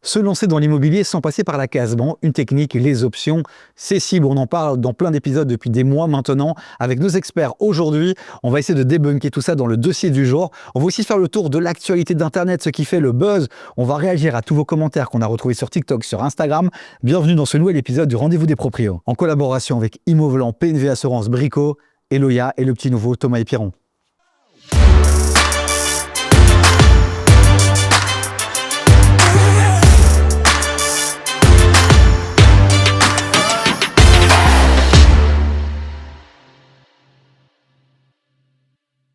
Se lancer dans l'immobilier sans passer par la case banc, une technique, les options cessibles. On en parle dans plein d'épisodes depuis des mois maintenant avec nos experts. Aujourd'hui, on va essayer de débunker tout ça dans le dossier du jour. On va aussi faire le tour de l'actualité d'Internet, ce qui fait le buzz. On va réagir à tous vos commentaires qu'on a retrouvés sur TikTok, sur Instagram. Bienvenue dans ce nouvel épisode du Rendez-vous des Proprios, en collaboration avec Immovelant, PNV Assurance, Brico, Eloya et le petit nouveau Thomas et Piron.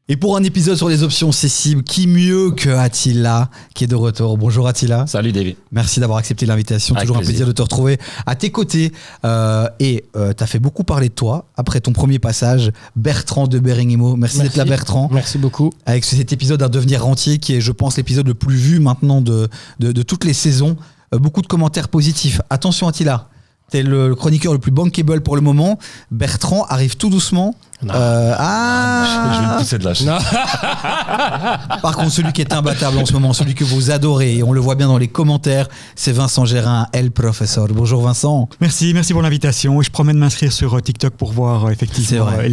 Et pour un épisode sur les options cessibles, qui mieux que Attila qui est de retour. Bonjour Attila. Salut David. Merci d'avoir accepté l'invitation. Avec Toujours plaisir. un plaisir de te retrouver à tes côtés. Tu as fait beaucoup parler de toi après ton premier passage. Bertrand de Beringimo. Merci d'être là Bertrand. Merci beaucoup. Avec cet épisode Un devenir rentier qui est, je pense, l'épisode le plus vu maintenant de toutes les saisons. Beaucoup de commentaires positifs. Attention Attila. T'es le chroniqueur le plus bankable pour le moment. Bertrand arrive tout doucement. Je vais me pousser de la chaise. Par contre, celui qui est imbattable en ce moment, celui que vous adorez, et on le voit bien dans les commentaires, c'est Vincent Gérin, El Professeur. Bonjour Vincent. Merci pour l'invitation. Je promets de m'inscrire sur TikTok pour voir effectivement C'est vrai,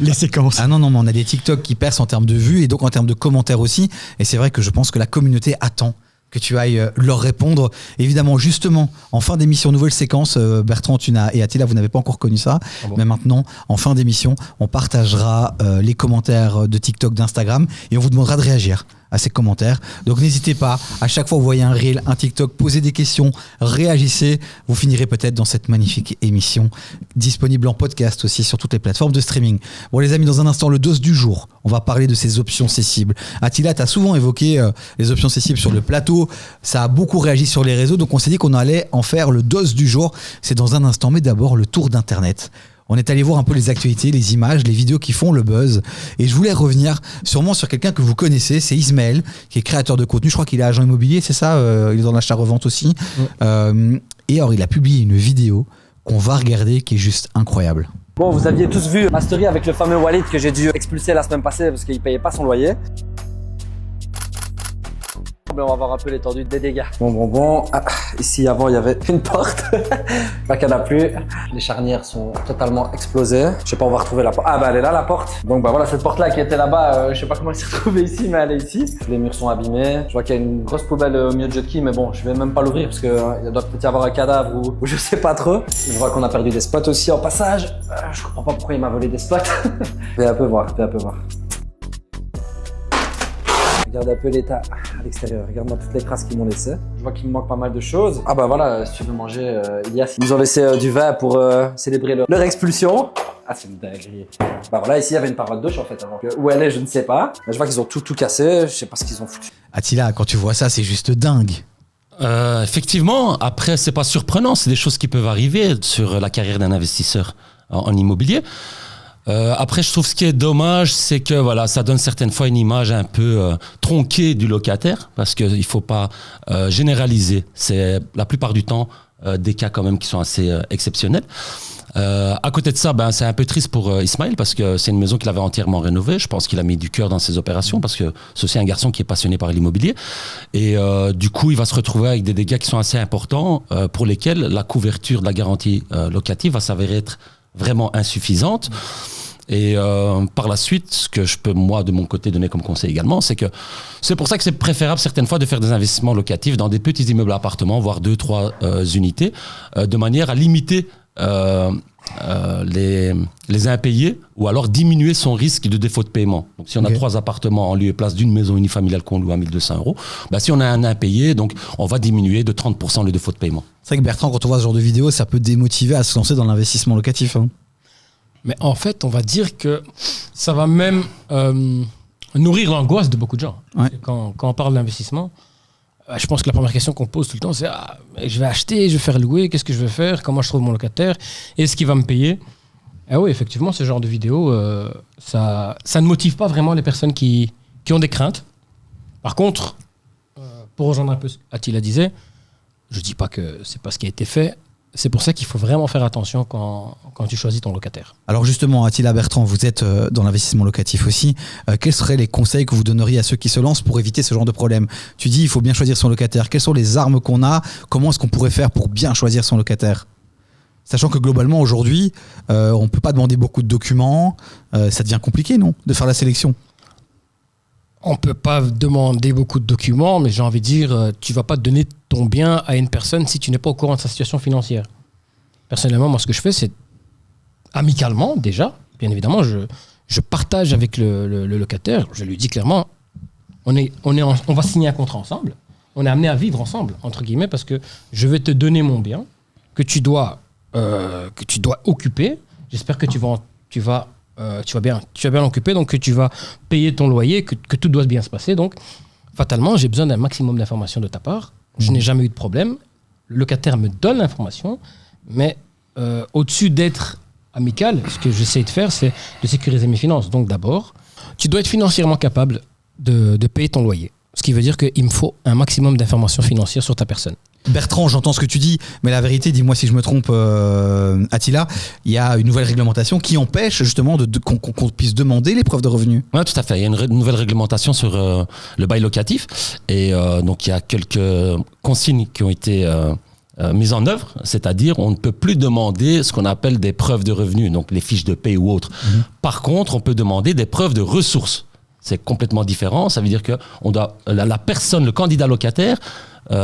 les séquences. Ah non, mais on a des TikTok qui percent en termes de vues et donc en termes de commentaires aussi. Et c'est vrai que je pense que la communauté attend que tu ailles leur répondre. Évidemment, justement, en fin d'émission, nouvelle séquence, Bertrand et Attila, vous n'avez pas encore connu ça, mais maintenant, en fin d'émission, on partagera les commentaires de TikTok, d'Instagram, et on vous demandera de réagir à ces commentaires. Donc n'hésitez pas, à chaque fois que vous voyez un reel, un TikTok, posez des questions, réagissez. Vous finirez peut-être dans cette magnifique émission, disponible en podcast aussi sur toutes les plateformes de streaming. Bon les amis, dans un instant, le dos du jour. On va parler de ces options cessibles. Attila, tu as souvent évoqué les options cessibles sur le plateau. Ça a beaucoup réagi sur les réseaux, donc on s'est dit qu'on allait en faire le dos du jour. C'est dans un instant, mais d'abord le tour d'Internet. On est allé voir un peu les actualités, les images, les vidéos qui font le buzz. Et je voulais revenir sûrement sur quelqu'un que vous connaissez, c'est Ismaël, qui est créateur de contenu. Je crois qu'il est agent immobilier, c'est ça, il est dans l'achat-revente aussi. Et alors, il a publié une vidéo qu'on va regarder qui est juste incroyable. Bon, vous aviez tous vu ma story avec le fameux Walid que j'ai dû expulser la semaine passée parce qu'il payait pas son loyer. On va voir un peu l'étendue des dégâts. Bon. Ah, ici, avant, il y avait une porte. Là, qu'il n'y en a plus. Les charnières sont totalement explosées. Je sais pas, on va retrouver la porte. Ah, bah, elle est là, la porte. Donc, bah, voilà, cette porte-là qui était là-bas, je sais pas comment elle s'est retrouvée ici, mais elle est ici. Les murs sont abîmés. Je vois qu'il y a une grosse poubelle au milieu de Jetki, mais bon, je vais même pas l'ouvrir parce que il doit peut-être y avoir un cadavre ou je sais pas trop. Je vois qu'on a perdu des spots aussi en passage. Je comprends pas pourquoi il m'a volé des spots. Fais un peu voir. Regarde un peu l'état à l'extérieur, regarde-moi toutes les traces qu'ils m'ont laissées. Je vois qu'il me manque pas mal de choses. Ah bah voilà, si tu veux manger, Ilias, ils nous ont laissé du vin pour célébrer leur expulsion. Ah c'est une dinguerie. Bah voilà, ici il y avait une paroi de douche en fait avant. Où elle est, je ne sais pas. Mais je vois qu'ils ont tout cassé, je sais pas ce qu'ils ont foutu. Attila, quand tu vois ça, c'est juste dingue. Effectivement, après c'est pas surprenant, c'est des choses qui peuvent arriver sur la carrière d'un investisseur en immobilier. Après, je trouve ce qui est dommage, c'est que voilà, ça donne certaines fois une image un peu tronquée du locataire, parce qu'il ne faut pas généraliser. C'est la plupart du temps des cas quand même qui sont assez exceptionnels. À côté de ça, c'est un peu triste pour Ismaël, parce que c'est une maison qu'il avait entièrement rénovée. Je pense qu'il a mis du cœur dans ses opérations, parce que c'est aussi un garçon qui est passionné par l'immobilier. Et du coup, il va se retrouver avec des dégâts qui sont assez importants, pour lesquels la couverture de la garantie locative va s'avérer être vraiment insuffisante. Et par la suite, ce que je peux, moi, de mon côté, donner comme conseil également, c'est que c'est pour ça que c'est préférable certaines fois de faire des investissements locatifs dans des petits immeubles à appartements, voire 2-3 unités, de manière à limiter les impayés ou alors diminuer son risque de défaut de paiement. Donc si on a 3 appartements en lieu et place d'une maison unifamiliale qu'on loue à 1 200 €, si on a un impayé, donc on va diminuer de 30% le défaut de paiement. C'est vrai que Bertrand, quand on voit ce genre de vidéo, ça peut démotiver à se lancer dans l'investissement locatif. Mais en fait, on va dire que ça va même nourrir l'angoisse de beaucoup de gens. Ouais. Quand on parle d'investissement, je pense que la première question qu'on pose tout le temps, c'est je vais acheter, je vais faire louer, qu'est-ce que je vais faire, comment je trouve mon locataire, est-ce qu'il va me payer? Ah oui, effectivement, ce genre de vidéo, ça ne motive pas vraiment les personnes qui ont des craintes. Par contre, pour rejoindre un peu ce qu'Attila disait, je ne dis pas que c'est pas ce qui a été fait, c'est pour ça qu'il faut vraiment faire attention quand tu choisis ton locataire. Alors justement, Attila, Bertrand, vous êtes dans l'investissement locatif aussi. Quels seraient les conseils que vous donneriez à ceux qui se lancent pour éviter ce genre de problème? Tu dis il faut bien choisir son locataire. Quelles sont les armes qu'on a? Comment est-ce qu'on pourrait faire pour bien choisir son locataire? Sachant que globalement, aujourd'hui, on ne peut pas demander beaucoup de documents. Ça devient compliqué, non, de faire la sélection? On ne peut pas demander beaucoup de documents, mais j'ai envie de dire, tu ne vas pas donner ton bien à une personne si tu n'es pas au courant de sa situation financière. Personnellement, moi, ce que je fais, c'est amicalement, déjà, bien évidemment, je partage avec le locataire. Je lui dis clairement, on va signer un contrat ensemble. On est amené à vivre ensemble, entre guillemets, parce que je vais te donner mon bien que tu dois occuper. J'espère que tu vas bien l'occuper, donc que tu vas payer ton loyer, que tout doit bien se passer. Donc, fatalement, j'ai besoin d'un maximum d'informations de ta part. Je n'ai jamais eu de problème. Le locataire me donne l'information, mais au-dessus d'être amical, ce que j'essaie de faire, c'est de sécuriser mes finances. Donc d'abord, tu dois être financièrement capable de payer ton loyer. Ce qui veut dire qu'il me faut un maximum d'informations financières sur ta personne. Bertrand, j'entends ce que tu dis, mais la vérité, dis-moi si je me trompe, Attila, il y a une nouvelle réglementation qui empêche justement qu'on puisse demander les preuves de revenus. Oui, tout à fait. Il y a une nouvelle réglementation sur le bail locatif. Et donc, il y a quelques consignes qui ont été mises en œuvre. C'est-à-dire, on ne peut plus demander ce qu'on appelle des preuves de revenus, donc les fiches de paie ou autres. Par contre, on peut demander des preuves de ressources. C'est complètement différent. Ça veut dire que la personne, le candidat locataire,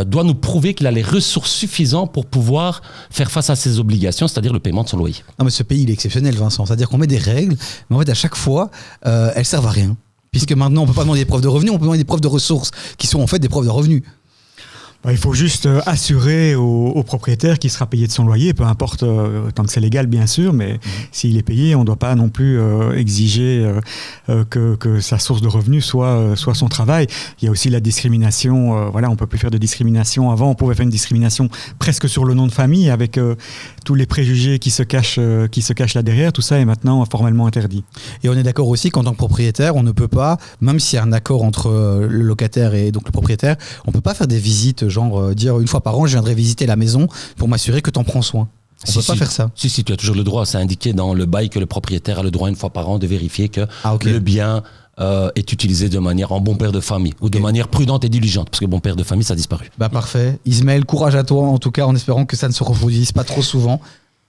doit nous prouver qu'il a les ressources suffisantes pour pouvoir faire face à ses obligations, c'est-à-dire le paiement de son loyer. Non, mais ce pays, il est exceptionnel, Vincent. C'est-à-dire qu'on met des règles, mais en fait, à chaque fois, elles servent à rien. Puisque maintenant, on ne peut pas demander des preuves de revenus, on peut demander des preuves de ressources, qui sont en fait des preuves de revenus. Il faut juste assurer au propriétaire qu'il sera payé de son loyer, peu importe, tant que c'est légal bien sûr, mais s'il est payé, on ne doit pas non plus exiger que sa source de revenus soit son travail. Il y a aussi la discrimination, on ne peut plus faire de discrimination. Avant, on pouvait faire une discrimination presque sur le nom de famille, avec tous les préjugés qui se cachent là derrière. Tout ça est maintenant formellement interdit. Et on est d'accord aussi qu'en tant que propriétaire, on ne peut pas, même s'il y a un accord entre le locataire et donc le propriétaire, on ne peut pas faire des visites genre dire une fois par an je viendrai visiter la maison pour m'assurer que tu en prends soin. On ne peut pas faire ça. Si, tu as toujours le droit. C'est indiqué dans le bail que le propriétaire a le droit une fois par an de vérifier que le bien est utilisé de manière en bon père de famille ou de manière prudente et diligente, parce que bon père de famille ça a disparu. Parfait. Ismaël, courage à toi en tout cas, en espérant que ça ne se reproduise pas trop souvent.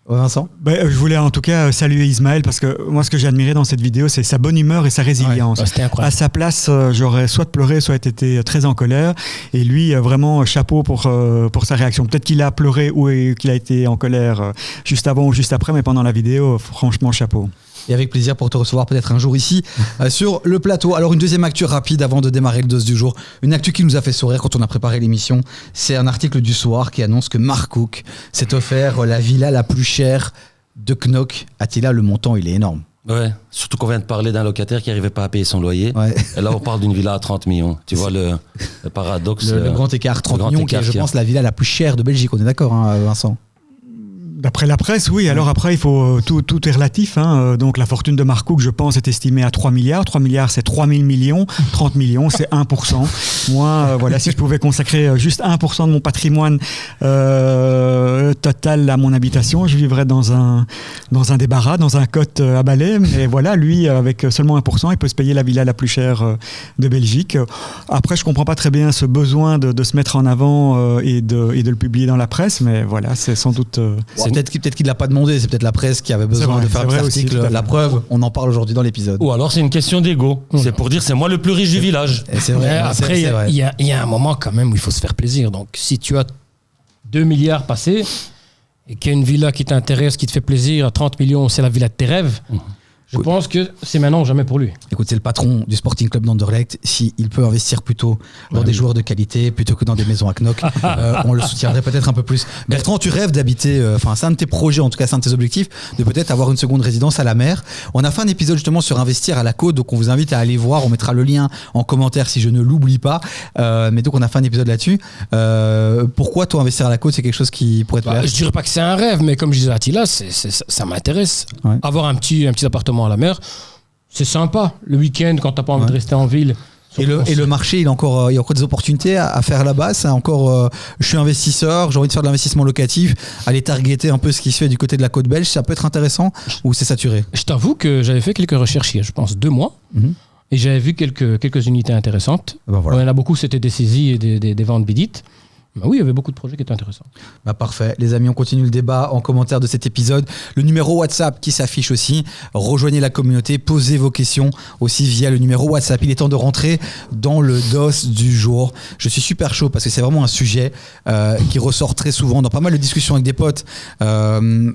Vincent? Je voulais en tout cas saluer Ismaël, parce que moi ce que j'ai admiré dans cette vidéo, c'est sa bonne humeur et sa résilience. C'était incroyable. À sa place, j'aurais soit pleuré, soit été très en colère, et lui vraiment chapeau pour sa réaction. Peut-être qu'il a pleuré ou qu'il a été en colère juste avant ou juste après, mais pendant la vidéo, franchement chapeau. Et avec plaisir pour te recevoir peut-être un jour ici sur le plateau. Alors une deuxième actu rapide avant de démarrer le dose du jour. Une actu qui nous a fait sourire quand on a préparé l'émission. C'est un article du soir qui annonce que Mark Cook s'est offert la villa la plus chère de Knock. Attila, le montant il est énorme. Ouais, surtout qu'on vient de parler d'un locataire qui n'arrivait pas à payer son loyer. Ouais. Et là on parle d'une villa à 30 millions. Tu vois le paradoxe. Le grand écart, 30 millions qui est je pense la villa la plus chère de Belgique. On est d'accord Vincent? D'après la presse, oui. Alors après, il faut tout est relatif. Donc la fortune de Mark Cook, je pense, est estimée à 3 milliards. 3 milliards, c'est 3 000 millions. 30 millions, c'est 1%. Moi, si je pouvais consacrer juste 1% de mon patrimoine total à mon habitation, je vivrais dans un débarras, dans un cote à balai. Mais voilà, lui, avec seulement 1%, il peut se payer la villa la plus chère de Belgique. Après, je comprends pas très bien ce besoin de se mettre en avant et de le publier dans la presse. Mais voilà, c'est sans doute... Peut-être qu'il ne l'a pas demandé, c'est peut-être la presse qui avait besoin de faire un petit article. La preuve, on en parle aujourd'hui dans l'épisode. Ou alors c'est une question d'ego. C'est pour dire c'est moi le plus riche du village. Et c'est vrai. Après, il y a un moment quand même où il faut se faire plaisir. Donc si tu as 2 milliards passés et qu'il y a une villa qui t'intéresse, qui te fait plaisir à 30 millions, c'est la villa de tes rêves. Je pense que c'est maintenant ou jamais pour lui. Écoute, c'est le patron du Sporting Club d'Anderlecht. S'il peut investir plutôt dans des joueurs de qualité plutôt que dans des maisons à Knock, on le soutiendrait peut-être un peu plus. Bertrand, tu rêves d'habiter, c'est un de tes projets, en tout cas c'est un de tes objectifs, de peut-être avoir une seconde résidence à la mer. On a fait un épisode justement sur investir à la côte, donc on vous invite à aller voir. On mettra le lien en commentaire si je ne l'oublie pas. Mais donc on a fait un épisode là-dessus. Pourquoi toi investir à la côte, c'est quelque chose qui pourrait te plaire? Je dirais pas que c'est un rêve, mais comme je disais à Attila, ça m'intéresse. Avoir un petit appartement à la mer, c'est sympa. Le week-end, quand t'as pas envie de rester en ville, Et le marché, il y a encore des opportunités à faire là-bas. C'est encore, je suis investisseur, j'ai envie de faire de l'investissement locatif, aller targeter un peu ce qui se fait du côté de la côte belge. Ça peut être intéressant ou c'est saturé? Je t'avoue que j'avais fait quelques recherches il y a, je pense, 2 mois. Et j'avais vu quelques unités intéressantes. Ben voilà. Il y en a beaucoup, c'était des saisies et des ventes bidites. Bah oui, il y avait beaucoup de projets qui étaient intéressants. Bah parfait. Les amis, on continue le débat en commentaire de cet épisode. Le numéro WhatsApp qui s'affiche aussi. Rejoignez la communauté, posez vos questions aussi via le numéro WhatsApp. Il est temps de rentrer dans le dos du jour. Je suis super chaud parce que c'est vraiment un sujet qui ressort très souvent dans pas mal de discussions avec des potes. Il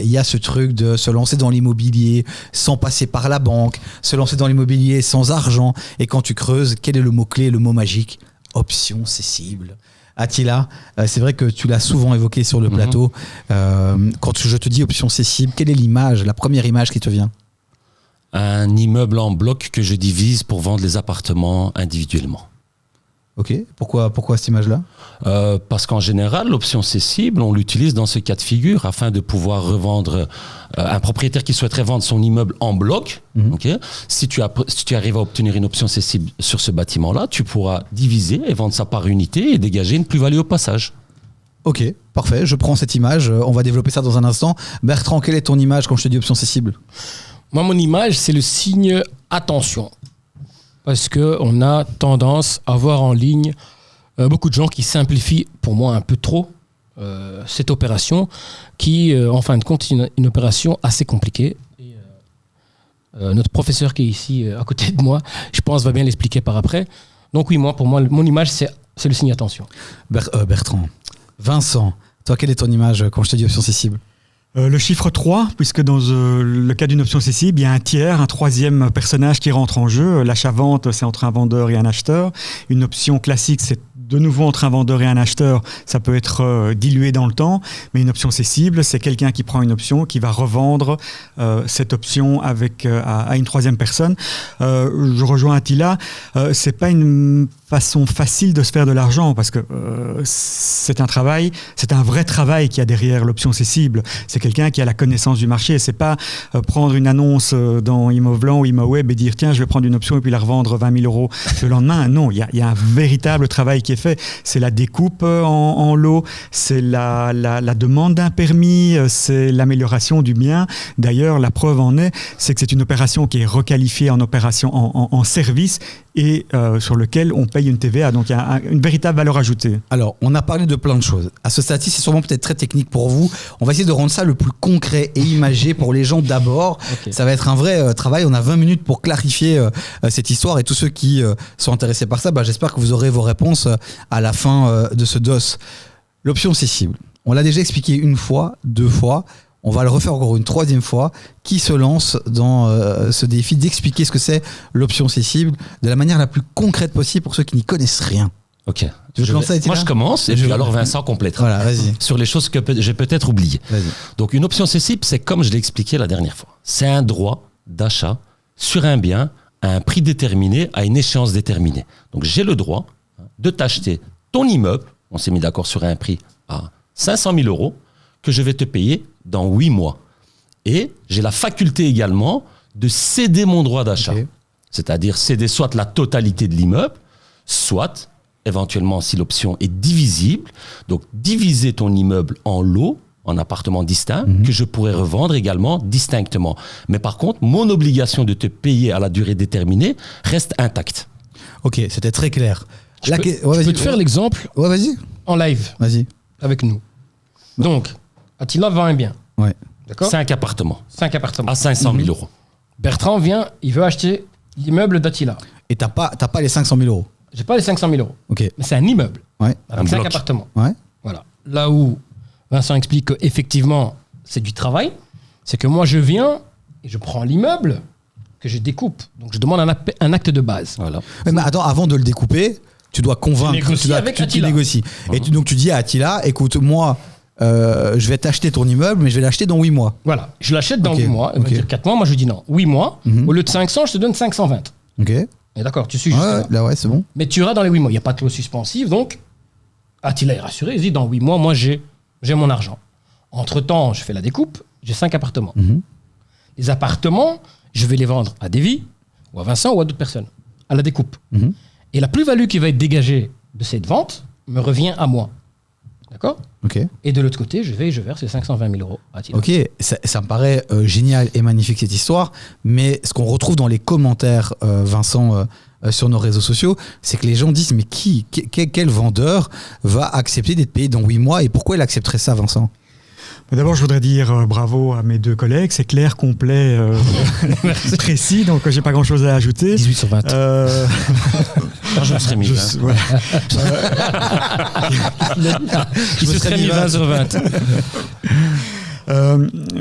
y a ce truc de se lancer dans l'immobilier sans passer par la banque, se lancer dans l'immobilier sans argent. Et quand tu creuses, quel est le mot-clé, le mot magique? Option cessible. Attila, c'est vrai que tu l'as souvent évoqué sur le plateau. Quand je te dis option cessible, quelle est l'image, la première image qui te vient? Un immeuble en bloc que je divise pour vendre les appartements individuellement. Ok, pourquoi cette image-là? Parce qu'en général, l'option cessible, on l'utilise dans ce cas de figure afin de pouvoir revendre un propriétaire qui souhaiterait vendre son immeuble en bloc. Okay, si tu arrives à obtenir une option cessible sur ce bâtiment-là, tu pourras diviser et vendre ça par unité et dégager une plus-value au passage. Ok, parfait, je prends cette image, on va développer ça dans un instant. Bertrand, quelle est ton image quand je te dis option cessible? Moi, mon image, c'est le signe attention. Parce qu'on a tendance à voir en ligne beaucoup de gens qui simplifient, pour moi un peu trop, cette opération, qui, en fin de compte, est une opération assez compliquée. Et, notre professeur qui est ici à côté de moi, je pense, va bien l'expliquer par après. Donc oui, pour moi, mon image, c'est le signe attention. Bertrand, Vincent, toi, quelle est ton image quand je te dis option cessible? Le chiffre 3, puisque dans le cas d'une option cessible, il y a un tiers, un troisième personnage qui rentre en jeu. L'achat-vente, c'est entre un vendeur et un acheteur. Une option classique, c'est de nouveau entre un vendeur et un acheteur. Ça peut être dilué dans le temps. Mais une option cessible, c'est quelqu'un qui prend une option, qui va revendre cette option à une troisième personne. Je rejoins Attila. C'est pas une façon facile de se faire de l'argent parce que c'est un vrai travail qu'il y a derrière l'option cessible. C'est quelqu'un qui a la connaissance du marché. C'est pas prendre une annonce dans Imovlan ou Imoweb et dire tiens, je vais prendre une option et puis la revendre 20 000 euros le lendemain. Non, il y a un véritable travail qui est fait. C'est la découpe en lots, c'est la demande d'un permis, c'est l'amélioration du bien. D'ailleurs, la preuve en est, c'est que c'est une opération qui est requalifiée en opération en service et sur lequel on paye une TVA. Donc il y a une véritable valeur ajoutée. Alors, on a parlé de plein de choses. À ce stade-ci, c'est sûrement peut-être très technique pour vous. On va essayer de rendre ça le plus concret et imagé pour les gens d'abord. Okay. Ça va être un vrai travail. On a 20 minutes pour clarifier cette histoire et tous ceux qui sont intéressés par ça, j'espère que vous aurez vos réponses à la fin de ce DOS. L'option cessible, on l'a déjà expliqué une fois, 2 fois. On va le refaire encore une 3e fois. Qui se lance dans ce défi d'expliquer ce que c'est l'option cessible de la manière la plus concrète possible pour ceux qui n'y connaissent rien? Ok. Moi, je commence et puis alors Vincent complétera. Voilà, vas-y. Sur les choses que j'ai peut-être oubliées. Vas-y. Donc, une option cessible, c'est comme je l'ai expliqué la dernière fois. C'est un droit d'achat sur un bien à un prix déterminé, à une échéance déterminée. Donc, j'ai le droit de t'acheter ton immeuble. On s'est mis d'accord sur un prix à 500 000 euros que je vais te payer dans 8 mois. Et j'ai la faculté également de céder mon droit d'achat. Okay. C'est-à-dire céder soit la totalité de l'immeuble, soit, éventuellement, si l'option est divisible, donc diviser ton immeuble en lots, en appartements distincts, que je pourrais revendre également distinctement. Mais par contre, mon obligation de te payer à la durée déterminée reste intacte. Ok, c'était très clair. Je peux te faire l'exemple vas-y. En live. Vas-y. Avec nous. Donc, Attila vend un bien. Ouais. D'accord. 5 appartements. 5 appartements. À 500 000 euros. Bertrand vient, il veut acheter l'immeuble d'Attila. Et t'as pas les 500 000 euros. J'ai pas les 500 000 euros. Ok. Mais c'est un immeuble. Ouais. Avec 5 appartements. Ouais. Voilà. Là où Vincent explique qu'effectivement, c'est du travail, c'est que moi, je viens et je prends l'immeuble que je découpe. Donc, je demande un acte de base. Voilà. Mais attends, avant de le découper, tu dois convaincre. Tu négocies. Et donc, tu dis à Attila, écoute, moi... je vais t'acheter ton immeuble, mais je vais l'acheter dans 8 mois. Voilà, je l'achète dans 8 mois. Il va dire 4 mois, moi je lui dis non. 8 mois, au lieu de 500, je te donne 520. Ok. Et d'accord, tu suis juste là, ouais, c'est bon. Mais tu iras dans les 8 mois. Il n'y a pas de clause suspensive, donc Attila est rassuré. Il dit dans 8 mois, moi j'ai mon argent. Entre-temps, je fais la découpe, j'ai 5 appartements. Les appartements, je vais les vendre à Davy, ou à Vincent, ou à d'autres personnes. à la découpe. Mhm. Et la plus-value qui va être dégagée de cette vente me revient à moi. D'accord ? Ok. Et de l'autre côté, je verse les 520 000 euros à Attila. Ok, ça me paraît génial et magnifique cette histoire, mais ce qu'on retrouve dans les commentaires, Vincent, sur nos réseaux sociaux, c'est que les gens disent mais quel vendeur va accepter d'être payé dans 8 mois et pourquoi il accepterait ça, Vincent ? D'abord, je voudrais dire bravo à mes deux collègues. C'est clair, complet, précis, donc j'ai pas grand-chose à ajouter. 18 sur 20. Je me serais mis. Voilà. Il se serait mis 20 sur 20.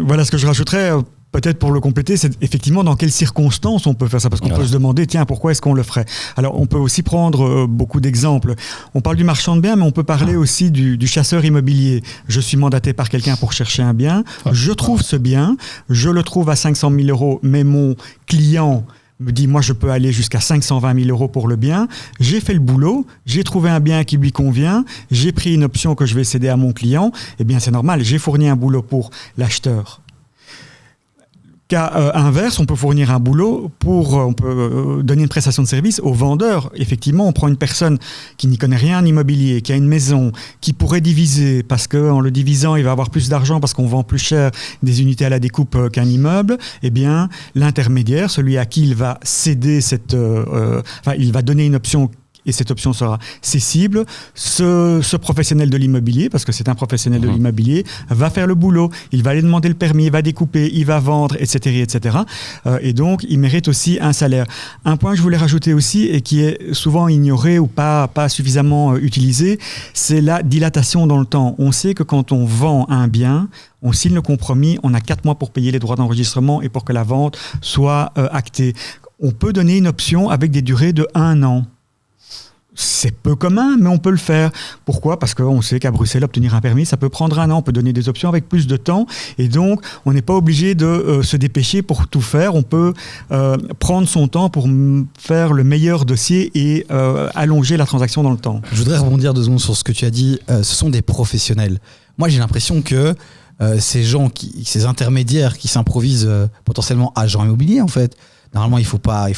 Voilà ce que je rajouterais. Peut-être pour le compléter, c'est effectivement dans quelles circonstances on peut faire ça. Parce qu'on peut se demander, tiens, pourquoi est-ce qu'on le ferait ? Alors, on peut aussi prendre beaucoup d'exemples. On parle du marchand de biens, mais on peut parler aussi du chasseur immobilier. Je suis mandaté par quelqu'un pour chercher un bien. Je trouve ce bien. Je le trouve à 500 000 euros, mais mon client me dit, moi, je peux aller jusqu'à 520 000 euros pour le bien. J'ai fait le boulot. J'ai trouvé un bien qui lui convient. J'ai pris une option que je vais céder à mon client. Eh bien, c'est normal. J'ai fourni un boulot pour l'acheteur. Cas inverse, on peut fournir un boulot on peut donner une prestation de service au vendeur. Effectivement, on prend une personne qui n'y connaît rien en immobilier, qui a une maison, qui pourrait diviser, parce qu'en le divisant, il va avoir plus d'argent parce qu'on vend plus cher des unités à la découpe qu'un immeuble. Eh bien, l'intermédiaire, celui à qui il va céder il va donner une option et cette option sera cessible. Ce professionnel de l'immobilier, parce que c'est un professionnel de l'immobilier, va faire le boulot. Il va aller demander le permis, il va découper, il va vendre, etc. etc. Et donc, il mérite aussi un salaire. Un point que je voulais rajouter aussi, et qui est souvent ignoré ou pas suffisamment utilisé, c'est la dilatation dans le temps. On sait que quand on vend un bien, on signe le compromis, on a 4 mois pour payer les droits d'enregistrement et pour que la vente soit actée. On peut donner une option avec des durées de 1 an. C'est peu commun, mais on peut le faire. Pourquoi ? Parce qu'on sait qu'à Bruxelles, obtenir un permis, ça peut prendre 1 an. On peut donner des options avec plus de temps. Et donc, on n'est pas obligé de se dépêcher pour tout faire. On peut prendre son temps pour faire le meilleur dossier et allonger la transaction dans le temps. Je voudrais rebondir 2 secondes sur ce que tu as dit. Ce sont des professionnels. Moi, j'ai l'impression que ces intermédiaires qui s'improvisent potentiellement agents immobiliers, en fait, normalement, il faut pas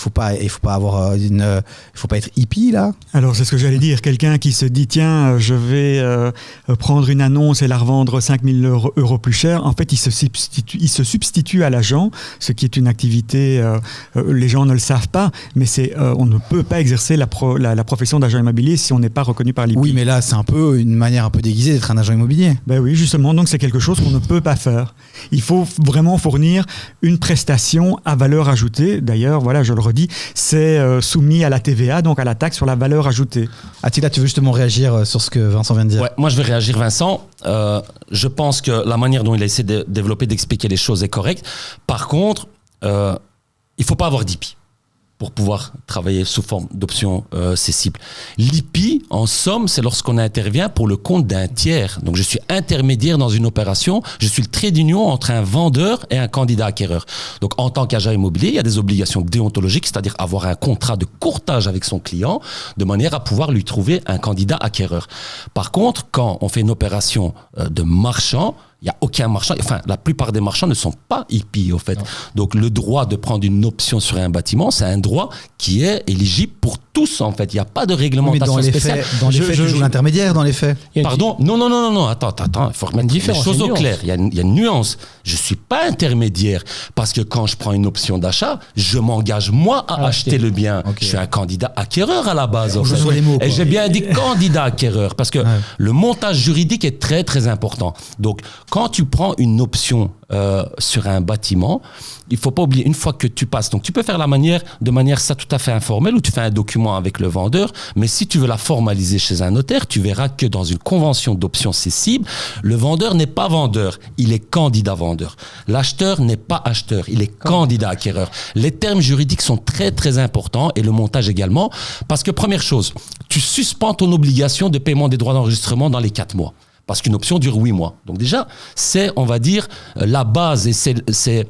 être hippie là. Alors c'est ce que j'allais dire. Quelqu'un qui se dit tiens, je vais prendre une annonce et la revendre 5 000 euros plus cher. En fait, il se substitue à l'agent, ce qui est une activité. Les gens ne le savent pas, mais on ne peut pas exercer la profession d'agent immobilier si on n'est pas reconnu par l'IPI. Oui, mais là, c'est un peu une manière un peu déguisée d'être un agent immobilier. Ben oui, justement. Donc c'est quelque chose qu'on ne peut pas faire. Il faut vraiment fournir une prestation à valeur ajoutée. D'ailleurs, voilà, je le redis, c'est soumis à la TVA, donc à la taxe sur la valeur ajoutée. Attila, tu veux justement réagir sur ce que Vincent vient de dire ? Ouais, moi, je vais réagir, Vincent. Je pense que la manière dont il a essayé de développer, d'expliquer les choses est correcte. Par contre, il ne faut pas avoir d'IPI pour pouvoir travailler sous forme d'option cessible. L'IPI, en somme, c'est lorsqu'on intervient pour le compte d'un tiers. Donc, je suis intermédiaire dans une opération. Je suis le trait d'union entre un vendeur et un candidat acquéreur. Donc, en tant qu'agent immobilier, il y a des obligations déontologiques, c'est-à-dire avoir un contrat de courtage avec son client de manière à pouvoir lui trouver un candidat acquéreur. Par contre, quand on fait une opération de marchand, il n'y a aucun marchand, enfin la plupart des marchands ne sont pas IPI au fait. Non. Donc le droit de prendre une option sur un bâtiment, c'est un droit qui est éligible pour tous en fait. Il n'y a pas de réglementation spéciale. Dans les faits, tu joues l'intermédiaire dans les faits. Pardon ? Non, attends, il faut remettre les choses au clair. Il y a une nuance. Je ne suis pas intermédiaire parce que quand je prends une option d'achat, je m'engage moi à acheter le bien. Okay. Je suis un candidat acquéreur à la base. En fait. Les mots, et j'ai bien dit candidat acquéreur parce que le montage juridique est très très important. Donc quand tu prends une option sur un bâtiment, il ne faut pas oublier, une fois que tu passes, donc tu peux faire de manière ça tout à fait informelle où tu fais un document avec le vendeur, mais si tu veux la formaliser chez un notaire, tu verras que dans une convention d'option cessible, le vendeur n'est pas vendeur, il est candidat vendeur. L'acheteur n'est pas acheteur, il est candidat acquéreur. Les termes juridiques sont très très importants et le montage également, parce que première chose, tu suspends ton obligation de paiement des droits d'enregistrement dans les 4 mois. Parce qu'une option dure 8 mois. Donc déjà, c'est, on va dire, la base et c'est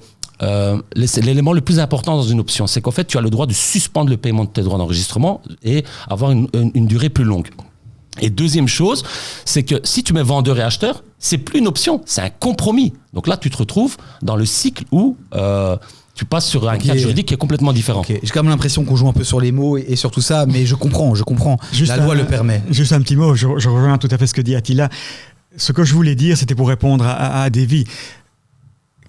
l'élément le plus important dans une option. C'est qu'en fait, tu as le droit de suspendre le paiement de tes droits d'enregistrement et avoir une durée plus longue. Et deuxième chose, c'est que si tu mets vendeur et acheteur, c'est plus une option, c'est un compromis. Donc là, tu te retrouves dans le cycle où Tu passes sur un Ok. cadre juridique qui est complètement différent. Ok. J'ai quand même l'impression qu'on joue un peu sur les mots et sur tout ça, mais je comprends. Juste La loi un- le permet. Juste un petit mot, je rejoins tout à fait ce que dit Attila. Ce que je voulais dire, c'était pour répondre à Davy.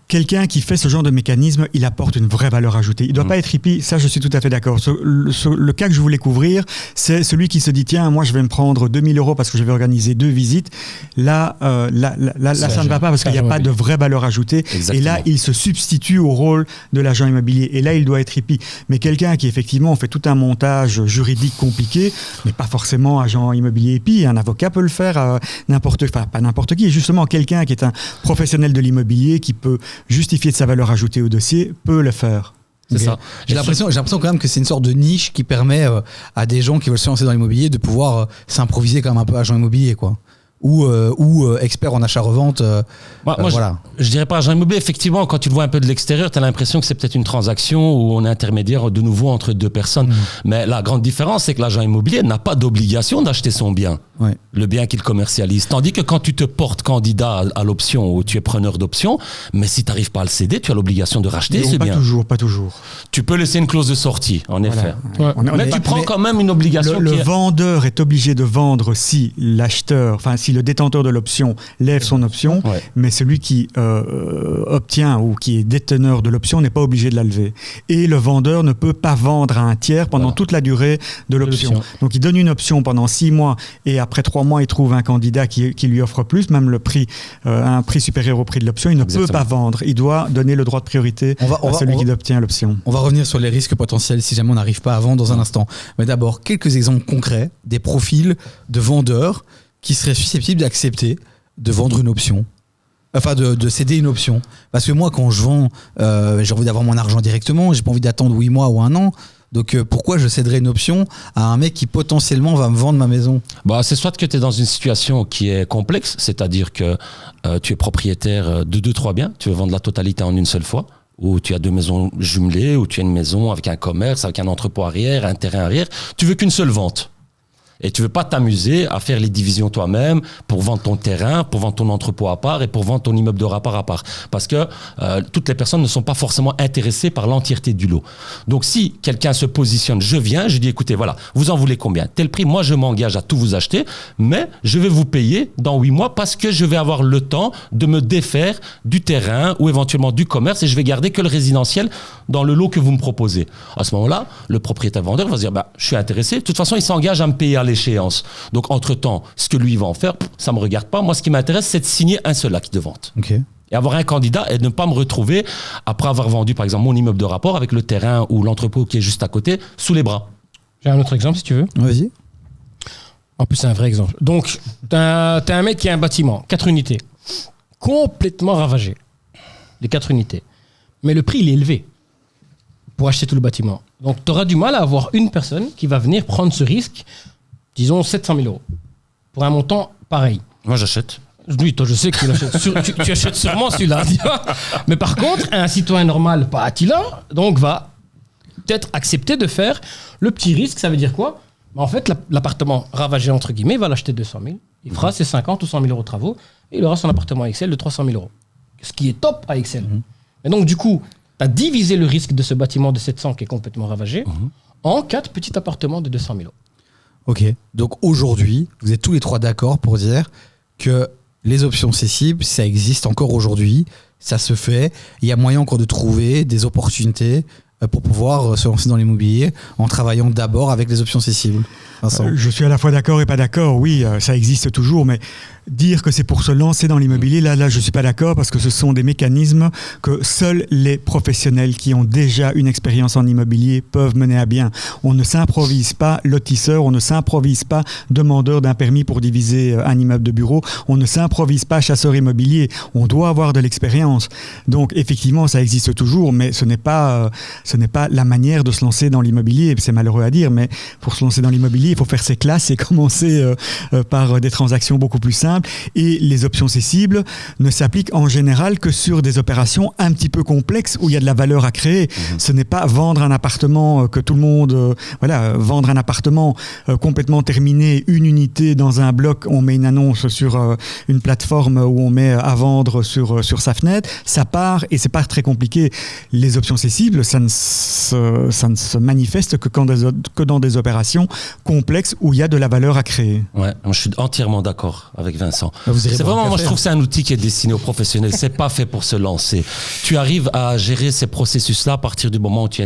Quelqu'un qui fait ce genre de mécanisme, il apporte une vraie valeur ajoutée. Il ne doit pas être hippie, ça je suis tout à fait d'accord. Le cas que je voulais couvrir, c'est celui qui se dit, tiens, moi je vais me prendre 2 000 € parce que je vais organiser 2 visites. Là, ça ne va pas parce qu'il n'y a pas de vraie valeur ajoutée. Exactement. Et là, il se substitue au rôle de l'agent immobilier. Et là, il doit être hippie. Mais quelqu'un qui effectivement fait tout un montage juridique compliqué, mais pas forcément agent immobilier hippie, un avocat peut le faire, pas n'importe qui. Et justement, quelqu'un qui est un professionnel de l'immobilier, qui peut justifier de sa valeur ajoutée au dossier, peut le faire. C'est Ok. ça. J'ai l'impression quand même que c'est une sorte de niche qui permet à des gens qui veulent se lancer dans l'immobilier de pouvoir s'improviser comme un peu agent immobilier, quoi. Ou expert en achat-revente. Moi, Voilà. je dirais pas agent immobilier. Effectivement, quand tu le vois un peu de l'extérieur, tu as l'impression que c'est peut-être une transaction où on est intermédiaire de nouveau entre deux personnes. Mais la grande différence, c'est que l'agent immobilier n'a pas d'obligation d'acheter son bien, Ouais. le bien qu'il commercialise. Tandis que quand tu te portes candidat à l'option ou tu es preneur d'option, mais si tu n'arrives pas à le céder, tu as l'obligation de racheter ce pas bien. pas toujours. Tu peux laisser une clause de sortie, en effet. Ouais. Mais tu prends quand même une obligation Le qui est... vendeur est obligé de vendre si l'acheteur, enfin si le détenteur de l'option lève son option, Ouais. mais celui qui obtient ou qui est déteneur de l'option n'est pas obligé de la lever. Et le vendeur ne peut pas vendre à un tiers pendant Voilà. toute la durée de l'option. l'option. Donc il donne une option pendant 6 mois et après 3 mois il trouve un candidat qui lui offre plus, même le prix, un prix supérieur au prix de l'option. Il ne Exactement. peut pas vendre. Il doit donner le droit de priorité à celui qui obtient l'option. On va revenir sur les risques potentiels si jamais on n'arrive pas à vendre dans un instant. Mais d'abord, quelques exemples concrets des profils de vendeurs qui seraient susceptibles d'accepter de vendre une option. Enfin, de céder une option. Parce que moi, quand je vends, j'ai envie d'avoir mon argent directement, j'ai pas envie d'attendre 8 mois ou 1 an. Donc pourquoi je céderais une option à un mec qui potentiellement va me vendre ma maison? Bah, c'est soit que tu es dans une situation qui est complexe, c'est-à-dire que tu es propriétaire de 2-3 biens, tu veux vendre la totalité en une seule fois, ou tu as 2 maisons jumelées, ou tu as une maison avec un commerce, avec un entrepôt arrière, un terrain arrière, tu veux qu'une seule vente. Et tu veux pas t'amuser à faire les divisions toi-même pour vendre ton terrain, pour vendre ton entrepôt à part et pour vendre ton immeuble de rapport à part. Parce que toutes les personnes ne sont pas forcément intéressées par l'entièreté du lot. Donc si quelqu'un se positionne, je viens, je dis écoutez, voilà, vous en voulez combien? Tel prix, moi je m'engage à tout vous acheter, mais je vais vous payer dans 8 mois parce que je vais avoir le temps de me défaire du terrain ou éventuellement du commerce et je vais garder que le résidentiel dans le lot que vous me proposez. À ce moment-là, le propriétaire vendeur va se dire bah, je suis intéressé, de toute façon il s'engage à me payer à l'échéance. Donc entre-temps, ce que lui va en faire, ça me regarde pas. Moi, ce qui m'intéresse, c'est de signer un seul acte de vente. Ok. Et avoir un candidat et ne pas me retrouver, après avoir vendu, par exemple, mon immeuble de rapport avec le terrain ou l'entrepôt qui est juste à côté, sous les bras. J'ai un autre exemple si tu veux. Vas-y. En plus, c'est un vrai exemple. Donc, t'as un mec qui a un bâtiment, 4 unités, complètement ravagé. Les 4 unités. Mais le prix, il est élevé pour acheter tout le bâtiment. Donc, tu auras du mal à avoir une personne qui va venir prendre ce risque, disons 700 000 €, pour un montant pareil. Moi, j'achète. Oui, toi, je sais que tu l'achètes. Tu achètes sûrement celui-là. tu vois. Mais par contre, un citoyen normal, pas Attila, donc va peut-être accepter de faire le petit risque. Ça veut dire quoi? En fait, l'appartement ravagé, entre guillemets, il va l'acheter 200 000. Il fera ses 50 ou 100 000 € de travaux et il aura son appartement à Excel de 300 000 €. Ce qui est top à Excel. Et donc, du coup, tu as divisé le risque de ce bâtiment de 700 qui est complètement ravagé en 4 petits appartements de 200 000 €. Ok. Donc aujourd'hui, vous êtes tous les 3 d'accord pour dire que les options cessibles, ça existe encore aujourd'hui, ça se fait. Il y a moyen encore de trouver des opportunités pour pouvoir se lancer dans l'immobilier en travaillant d'abord avec les options cessibles. Vincent. Je suis à la fois d'accord et pas d'accord. Oui, ça existe toujours, mais dire que c'est pour se lancer dans l'immobilier, là, je suis pas d'accord parce que ce sont des mécanismes que seuls les professionnels qui ont déjà une expérience en immobilier peuvent mener à bien. On ne s'improvise pas lotisseur, on ne s'improvise pas demandeur d'un permis pour diviser un immeuble de bureau, on ne s'improvise pas chasseur immobilier. On doit avoir de l'expérience. Donc, effectivement, ça existe toujours, mais ce n'est pas la manière de se lancer dans l'immobilier. C'est malheureux à dire, mais pour se lancer dans l'immobilier, l'immobilier, il faut faire ses classes et commencer par des transactions beaucoup plus simples. Et les options cessibles ne s'appliquent en général que sur des opérations un petit peu complexes où il y a de la valeur à créer. Ce n'est pas vendre un appartement que tout le monde... vendre un appartement complètement terminé, une unité dans un bloc, on met une annonce sur une plateforme où on met à vendre sur sa fenêtre, ça part et c'est pas très compliqué. Les options cessibles, ça ne se manifeste que dans des opérations complexes où il y a de la valeur à créer. Ouais, moi je suis entièrement d'accord avec Vincent. Vous irez C'est boire un vraiment, moi je café, trouve que c'est un outil qui est destiné aux professionnels. C'est pas fait pour se lancer. Tu arrives à gérer ces processus-là à partir du moment où tu as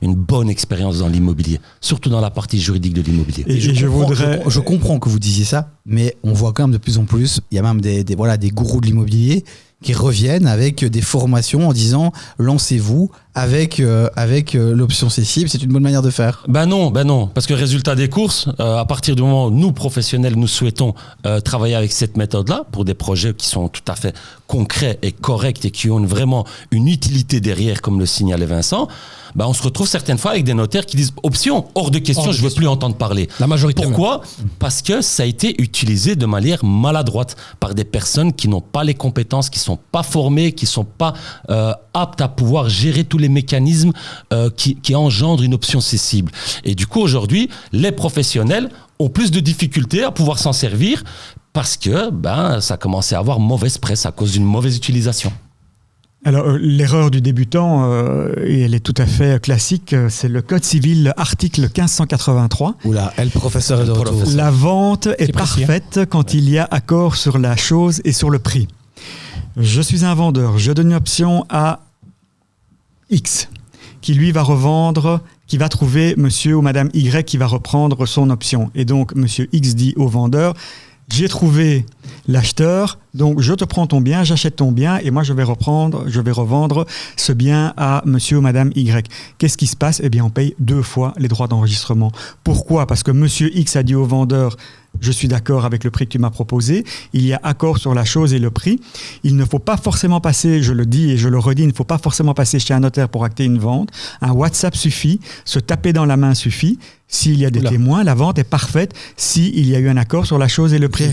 une bonne expérience dans l'immobilier, surtout dans la partie juridique de l'immobilier. Et Je comprends que vous disiez ça, mais on voit quand même de plus en plus, il y a même des gourous de l'immobilier qui reviennent avec des formations en disant lancez-vous avec l'option cessible, c'est une bonne manière de faire. Ben non, parce que résultat des courses, à partir du moment où nous, professionnels, nous souhaitons travailler avec cette méthode-là pour des projets qui sont tout à fait concrets et corrects et qui ont vraiment une utilité derrière, comme le signalait Vincent, ben on se retrouve certaines fois avec des notaires qui disent option, hors de question, je ne veux plus entendre parler. La majorité. Pourquoi ? Parce que ça a été utilisé de manière maladroite par des personnes qui n'ont pas les compétences, qui ne sont pas formées, qui ne sont pas aptes à pouvoir gérer tous les mécanismes qui engendrent une option cessible. Et du coup, aujourd'hui, les professionnels ont plus de difficultés à pouvoir s'en servir parce que ça a commencé à avoir mauvaise presse à cause d'une mauvaise utilisation. Alors, l'erreur du débutant, et elle est tout à fait classique, c'est le Code civil, article 1583. Oula, le professeur est de retour. La vente est précis, parfaite quand il y a accord sur la chose et sur le prix. Je suis un vendeur, je donne une option à X, qui lui va revendre, qui va trouver monsieur ou madame Y qui va reprendre son option. Et donc, monsieur X dit au vendeur, j'ai trouvé l'acheteur, donc je te prends ton bien, j'achète ton bien et moi je vais revendre ce bien à monsieur ou madame Y. Qu'est-ce qui se passe ? Eh bien, on paye 2 fois les droits d'enregistrement. Pourquoi ? Parce que monsieur X a dit au vendeur, je suis d'accord avec le prix que tu m'as proposé, il y a accord sur la chose et le prix. Il ne faut pas forcément passer, je le dis et je le redis, il ne faut pas forcément passer chez un notaire pour acter une vente. Un WhatsApp suffit, se taper dans la main suffit. S'il y a des témoins, la vente est parfaite s'il y a eu un accord sur la chose et le prix.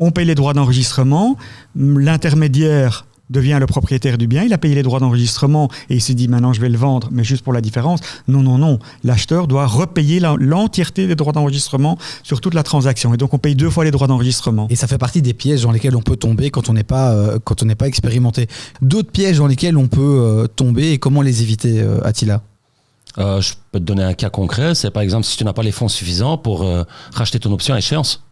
On paye les droits d'enregistrement, l'intermédiaire devient le propriétaire du bien, il a payé les droits d'enregistrement et il se dit maintenant je vais le vendre, mais juste pour la différence. Non. L'acheteur doit repayer l'entièreté des droits d'enregistrement sur toute la transaction. Et donc on paye 2 fois les droits d'enregistrement. Et ça fait partie des pièges dans lesquels on peut tomber quand on n'est pas expérimenté. D'autres pièges dans lesquels on peut tomber et comment les éviter, Attila ? Je peux te donner un cas concret, c'est par exemple si tu n'as pas les fonds suffisants pour racheter ton option à échéance.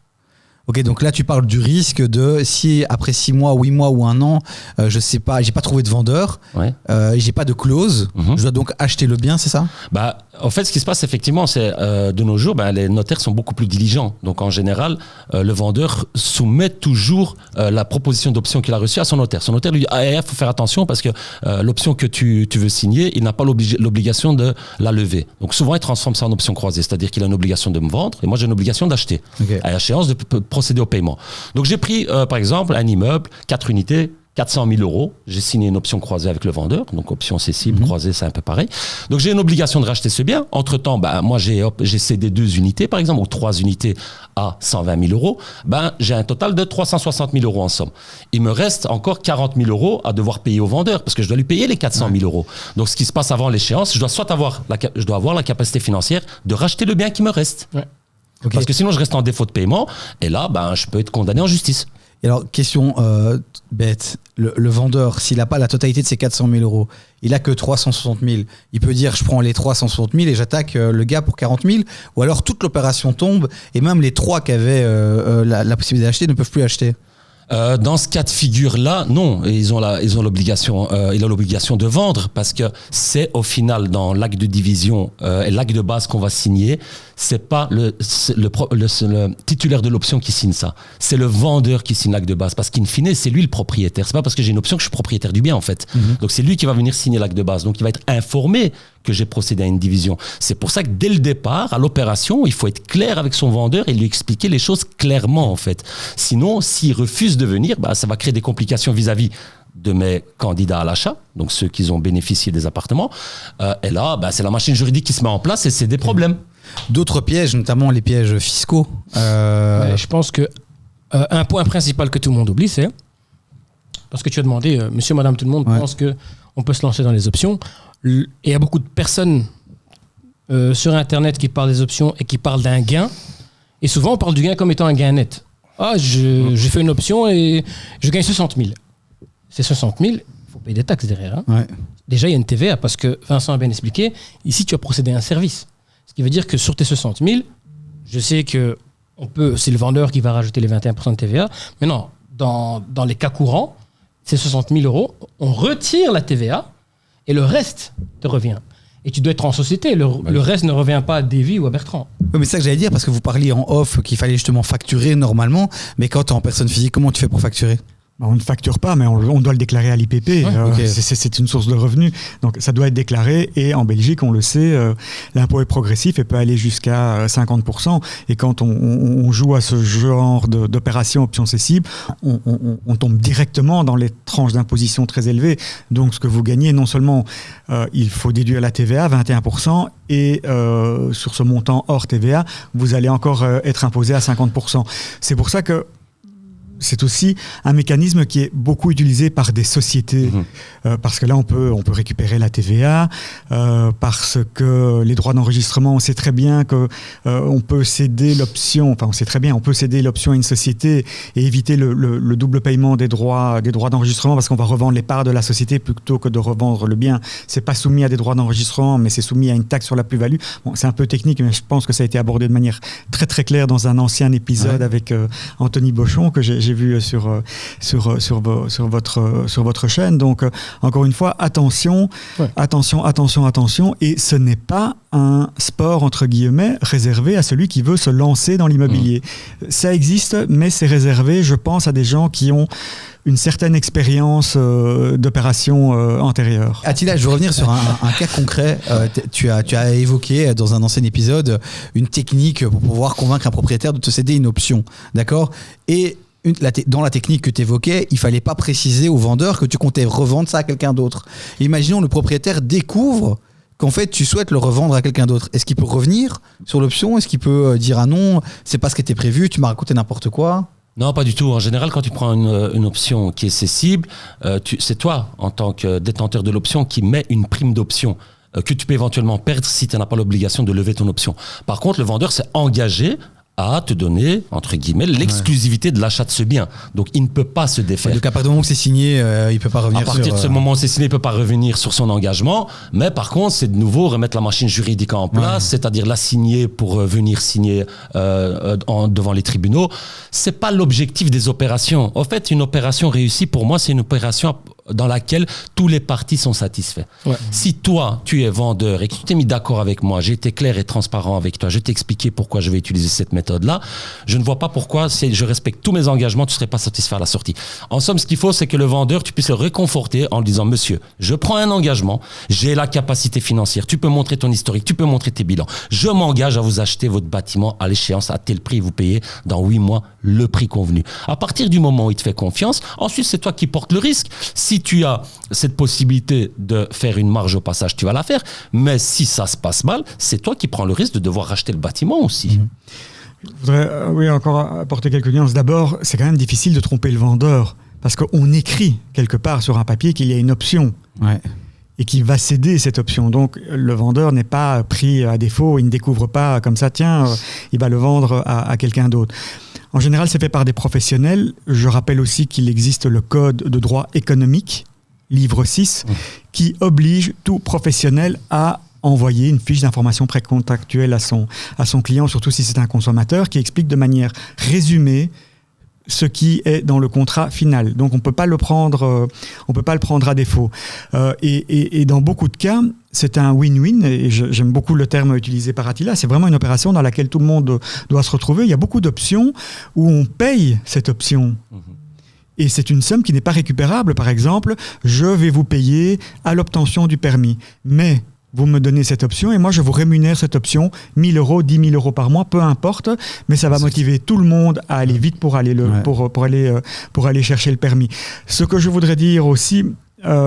Ok, donc là tu parles du risque de si après 6 mois, 8 mois ou 1 an, je sais pas, j'ai pas trouvé de vendeur, j'ai pas de clause, je dois donc acheter le bien, c'est ça ? En fait, ce qui se passe effectivement, c'est de nos jours, les notaires sont beaucoup plus diligents. Donc en général, le vendeur soumet toujours la proposition d'option qu'il a reçue à son notaire. Son notaire lui dit il faut faire attention parce que l'option que tu veux signer, il n'a pas l'obligation de la lever. Donc souvent, il transforme ça en option croisée, c'est-à-dire qu'il a une obligation de me vendre et moi j'ai une obligation d'acheter à échéance de procéder au paiement. Donc j'ai pris par exemple un immeuble, 4 unités, 400 000 €, j'ai signé une option croisée avec le vendeur, donc option cessible, croisée, c'est un peu pareil. Donc j'ai une obligation de racheter ce bien. Entre-temps, moi j'ai cédé 2 unités par exemple, ou 3 unités à 120 000 €. J'ai un total de 360 000 € en somme. Il me reste encore 40 000 € à devoir payer au vendeur, parce que je dois lui payer les 400 000 €. Donc ce qui se passe avant l'échéance, je dois avoir la capacité financière de racheter le bien qui me reste. Ouais. Okay. Parce que sinon je reste en défaut de paiement, et là, je peux être condamné en justice. Et alors, question bête, le vendeur, s'il n'a pas la totalité de ses 400 000 €, il n'a que 360 000, il peut dire je prends les 360 000 et j'attaque le gars pour 40 000, ou alors toute l'opération tombe et même les 3 qui avaient la possibilité d'acheter ne peuvent plus acheter. Dans ce cas de figure-là, non, ils ont l'obligation, il a l'obligation de vendre parce que c'est au final dans l'acte de division et l'acte de base qu'on va signer, c'est pas le titulaire de l'option qui signe ça, c'est le vendeur qui signe l'acte de base parce qu'in fine c'est lui le propriétaire. C'est pas parce que j'ai une option que je suis propriétaire du bien en fait. Donc c'est lui qui va venir signer l'acte de base, donc il va être informé que j'ai procédé à une division. C'est pour ça que dès le départ, à l'opération, il faut être clair avec son vendeur et lui expliquer les choses clairement en fait. Sinon, s'il refuse de venir, ça va créer des complications vis-à-vis de mes candidats à l'achat, donc ceux qui ont bénéficié des appartements. Et là, c'est la machine juridique qui se met en place et c'est des problèmes. d'autres pièges, notamment les pièges fiscaux. Je pense que un point principal que tout le monde oublie, c'est parce que tu as demandé, monsieur, madame, tout le monde pense qu'on peut se lancer dans les options. Et il y a beaucoup de personnes sur Internet qui parlent des options et qui parlent d'un gain. Et souvent, on parle du gain comme étant un gain net. J'ai fait une option et je gagne 60 000. Ces 60 000, il faut payer des taxes derrière. Déjà, il y a une TVA parce que Vincent a bien expliqué. Ici, tu as procédé à un service. Ce qui veut dire que sur tes 60 000, je sais que c'est le vendeur qui va rajouter les 21% de TVA. Mais non, dans les cas courants, ces 60 000 €, on retire la TVA et le reste te revient. Et tu dois être en société. Le reste ne revient pas à Davy ou à Bertrand. Oui, mais c'est ça que j'allais dire, parce que vous parliez en off qu'il fallait justement facturer normalement. Mais quand tu es en personne physique, comment tu fais pour facturer ? On ne facture pas, mais on doit le déclarer à l'IPP. C'est une source de revenus. Donc ça doit être déclaré. Et en Belgique, on le sait, l'impôt est progressif et peut aller jusqu'à 50%. Et quand on joue à ce genre d'opération option cessible, on tombe directement dans les tranches d'imposition très élevées. Donc ce que vous gagnez, non seulement il faut déduire la TVA, 21%, et sur ce montant hors TVA, vous allez encore être imposé à 50%. C'est pour ça que c'est aussi un mécanisme qui est beaucoup utilisé par des sociétés, parce que là on peut récupérer la TVA, parce que les droits d'enregistrement, on sait très bien que on peut céder l'option à une société et éviter le double paiement des droits d'enregistrement, parce qu'on va revendre les parts de la société plutôt que de revendre le bien. C'est pas soumis à des droits d'enregistrement, mais c'est soumis à une taxe sur la plus-value. Bon, c'est un peu technique, mais je pense que ça a été abordé de manière très très claire dans un ancien épisode avec Anthony Bochon que j'ai vu sur votre chaîne. Donc encore une fois, attention, et ce n'est pas un sport entre guillemets réservé à celui qui veut se lancer dans l'immobilier. Ça existe, mais c'est réservé, je pense, à des gens qui ont une certaine expérience d'opération antérieure. Attila, je veux revenir sur un cas concret. Tu as évoqué dans un ancien épisode une technique pour pouvoir convaincre un propriétaire de te céder une option. D'accord ? Et dans la technique que tu évoquais, il ne fallait pas préciser au vendeur que tu comptais revendre ça à quelqu'un d'autre. Imaginons le propriétaire découvre qu'en fait tu souhaites le revendre à quelqu'un d'autre. Est-ce qu'il peut revenir sur l'option ? Est-ce qu'il peut dire ah non, c'est pas ce qui était prévu, tu m'as raconté n'importe quoi ? Non, pas du tout. En général, quand tu prends une option qui est cessible, c'est toi, en tant que détenteur de l'option, qui mets une prime d'option que tu peux éventuellement perdre si tu n'as pas l'obligation de lever ton option. Par contre, le vendeur s'est engagé à te donner, entre guillemets, l'exclusivité de l'achat de ce bien. Donc, il ne peut pas se défaire. Donc, à partir du moment où c'est signé, il ne peut pas revenir sur... À partir de ce moment où c'est signé, il ne peut pas revenir sur son engagement. Mais par contre, c'est de nouveau remettre la machine juridique en place, c'est-à-dire la signer pour venir signer devant les tribunaux. Ce n'est pas l'objectif des opérations. En fait, une opération réussie, pour moi, c'est une opération dans laquelle tous les parties sont satisfaits. Si toi, tu es vendeur et que tu t'es mis d'accord avec moi, j'ai été clair et transparent avec toi, je t'ai expliqué pourquoi je vais utiliser cette méthode-là, je ne vois pas pourquoi, si je respecte tous mes engagements, tu ne serais pas satisfait à la sortie. En somme, ce qu'il faut, c'est que le vendeur, tu puisses le réconforter en lui disant, monsieur, je prends un engagement, j'ai la capacité financière, tu peux montrer ton historique, tu peux montrer tes bilans, je m'engage à vous acheter votre bâtiment à l'échéance à tel prix, vous payez dans 8 mois le prix convenu. À partir du moment où il te fait confiance, ensuite c'est toi qui portes le risque. Si tu as cette possibilité de faire une marge au passage, tu vas la faire. Mais si ça se passe mal, c'est toi qui prends le risque de devoir racheter le bâtiment aussi. Je voudrais encore apporter quelques nuances. D'abord, c'est quand même difficile de tromper le vendeur parce qu'on écrit quelque part sur un papier qu'il y a une option et qu'il va céder cette option. Donc, le vendeur n'est pas pris à défaut, il ne découvre pas comme ça, tiens, il va le vendre à quelqu'un d'autre. En général, c'est fait par des professionnels. Je rappelle aussi qu'il existe le Code de droit économique, livre 6, qui oblige tout professionnel à envoyer une fiche d'information précontractuelle à son client, surtout si c'est un consommateur, qui explique de manière résumée ce qui est dans le contrat final. Donc on peut pas le prendre à défaut. Et dans beaucoup de cas, c'est un win-win, et j'aime beaucoup le terme utilisé par Attila, c'est vraiment une opération dans laquelle tout le monde doit se retrouver. Il y a beaucoup d'options où on paye cette option. Et c'est une somme qui n'est pas récupérable. Par exemple, je vais vous payer à l'obtention du permis. Mais vous me donnez cette option et moi je vous rémunère cette option 1 000 €, 10 000 € par mois, peu importe, mais ça va motiver tout le monde à aller vite pour aller chercher le permis. Ce que je voudrais dire aussi,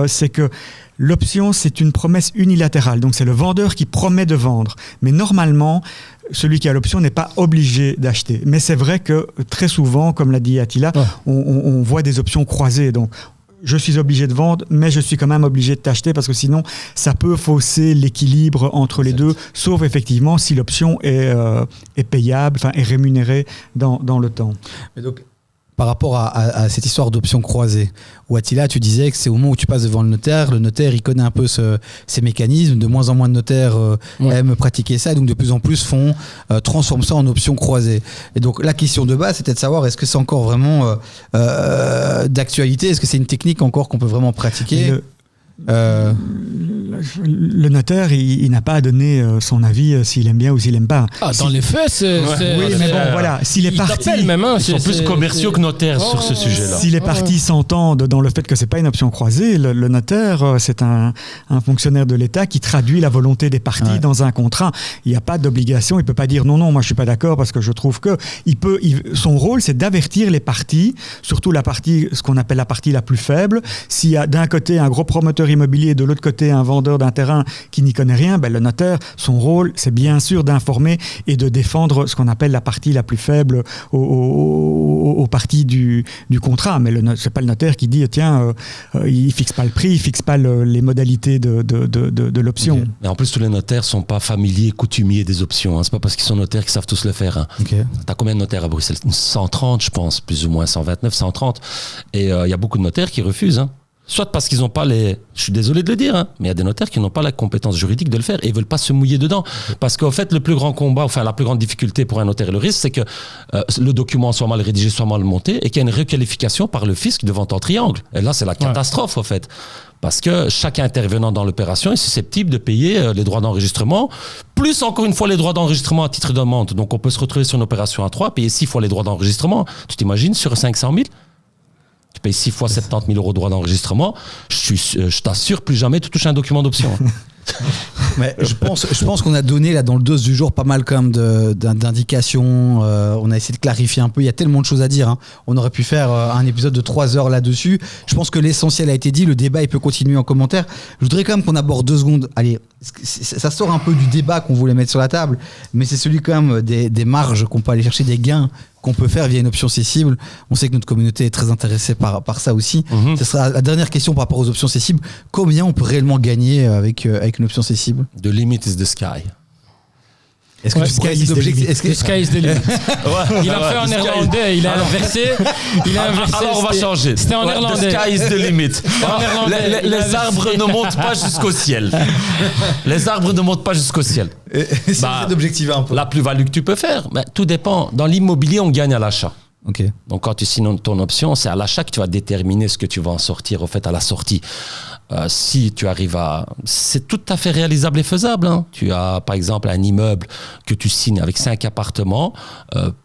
c'est que l'option, c'est une promesse unilatérale. Donc, c'est le vendeur qui promet de vendre. Mais normalement, celui qui a l'option n'est pas obligé d'acheter. Mais c'est vrai que très souvent, comme l'a dit Attila, on voit des options croisées. Donc, je suis obligé de vendre, mais je suis quand même obligé de t'acheter parce que sinon, ça peut fausser l'équilibre entre les deux, sauf effectivement si l'option est payable, est rémunérée dans le temps. Mais donc, par rapport à cette histoire d'options croisées, où Attila, tu disais que c'est au moment où tu passes devant le notaire, il connaît un peu ces mécanismes, de moins en moins de notaires aiment pratiquer ça, donc de plus en plus transforment ça en options croisées. Et donc la question de base, c'était de savoir, est-ce que c'est encore vraiment d'actualité, est-ce que c'est une technique encore qu'on peut vraiment pratiquer ? Le notaire, il n'a pas à donner son avis s'il aime bien ou s'il aime pas. Dans les faits, c'est... Oui, mais bon, voilà. Si les parties... même, ils sont plus commerciaux que notaires sur ce sujet-là. Si les parties s'entendent dans le fait que c'est pas une option croisée, le notaire, c'est un fonctionnaire de l'État qui traduit la volonté des parties dans un contrat. Il n'y a pas d'obligation. Il peut pas dire non, moi je suis pas d'accord parce que je trouve que son rôle, c'est d'avertir les parties, surtout la partie, ce qu'on appelle la partie la plus faible. S'il y a d'un côté un gros promoteur immobilier, de l'autre côté un vendeur d'un terrain qui n'y connaît rien, le notaire, son rôle, c'est bien sûr d'informer et de défendre ce qu'on appelle la partie la plus faible aux parties du contrat. Mais c'est pas le notaire qui dit tiens, il fixe pas le prix, il fixe pas les modalités de l'option. Okay. Et en plus, tous les notaires sont pas familiers, coutumiers des options. C'est pas parce qu'ils sont notaires qu'ils savent tous le faire. Okay. T'as combien de notaires à Bruxelles ? 130, je pense, plus ou moins 129, 130. Et il y a beaucoup de notaires qui refusent. Soit parce qu'ils n'ont pas je suis désolé de le dire, mais il y a des notaires qui n'ont pas la compétence juridique de le faire et ils veulent pas se mouiller dedans. Parce qu'en fait, le plus grand combat, la plus grande difficulté pour un notaire et le risque, c'est que le document soit mal rédigé, soit mal monté et qu'il y ait une requalification par le fisc de vente en triangle. Et là, c'est la catastrophe, en fait. Parce que chaque intervenant dans l'opération est susceptible de payer les droits d'enregistrement, plus encore une fois les droits d'enregistrement à titre de demande. Donc, on peut se retrouver sur une opération à 3, payer 6 fois les droits d'enregistrement. Tu t'imagines, sur 500 000 ? Tu payes 6 fois 70 000 euros de droits d'enregistrement, je t'assure, plus jamais tu touches un document d'option. Mais je pense qu'on a donné là dans le dos du jour pas mal quand même d'indications. On a essayé de clarifier un peu. Il y a tellement de choses à dire. On aurait pu faire un épisode de 3 heures là-dessus. Je pense que l'essentiel a été dit. Le débat, il peut continuer en commentaire. Je voudrais quand même qu'on aborde 2 secondes. Allez, ça sort un peu du débat qu'on voulait mettre sur la table, mais c'est celui quand même des marges qu'on peut aller chercher, des gains qu'on peut faire via une option cessible. On sait que notre communauté est très intéressée par ça aussi. Ce sera la dernière question par rapport aux options cessibles. Combien on peut réellement gagner avec une option cessible ? The limit is the sky. Est-ce que Ouais, le sky is the limit? The sky is the limit. Il a fait en néerlandais, il a inversé. Alors on va changer. C'était en néerlandais. The sky is the limit. Les arbres ne montent pas jusqu'au ciel. Les arbres ne montent pas jusqu'au ciel. C'est d'objectiver un peu. La plus-value que tu peux faire, tout dépend. Dans l'immobilier, on gagne à l'achat. Okay. Donc quand tu signes ton option, c'est à l'achat que tu vas déterminer ce que tu vas en sortir au fait à la sortie. Si tu arrives c'est tout à fait réalisable et faisable. Tu as par exemple un immeuble que tu signes avec 5 appartements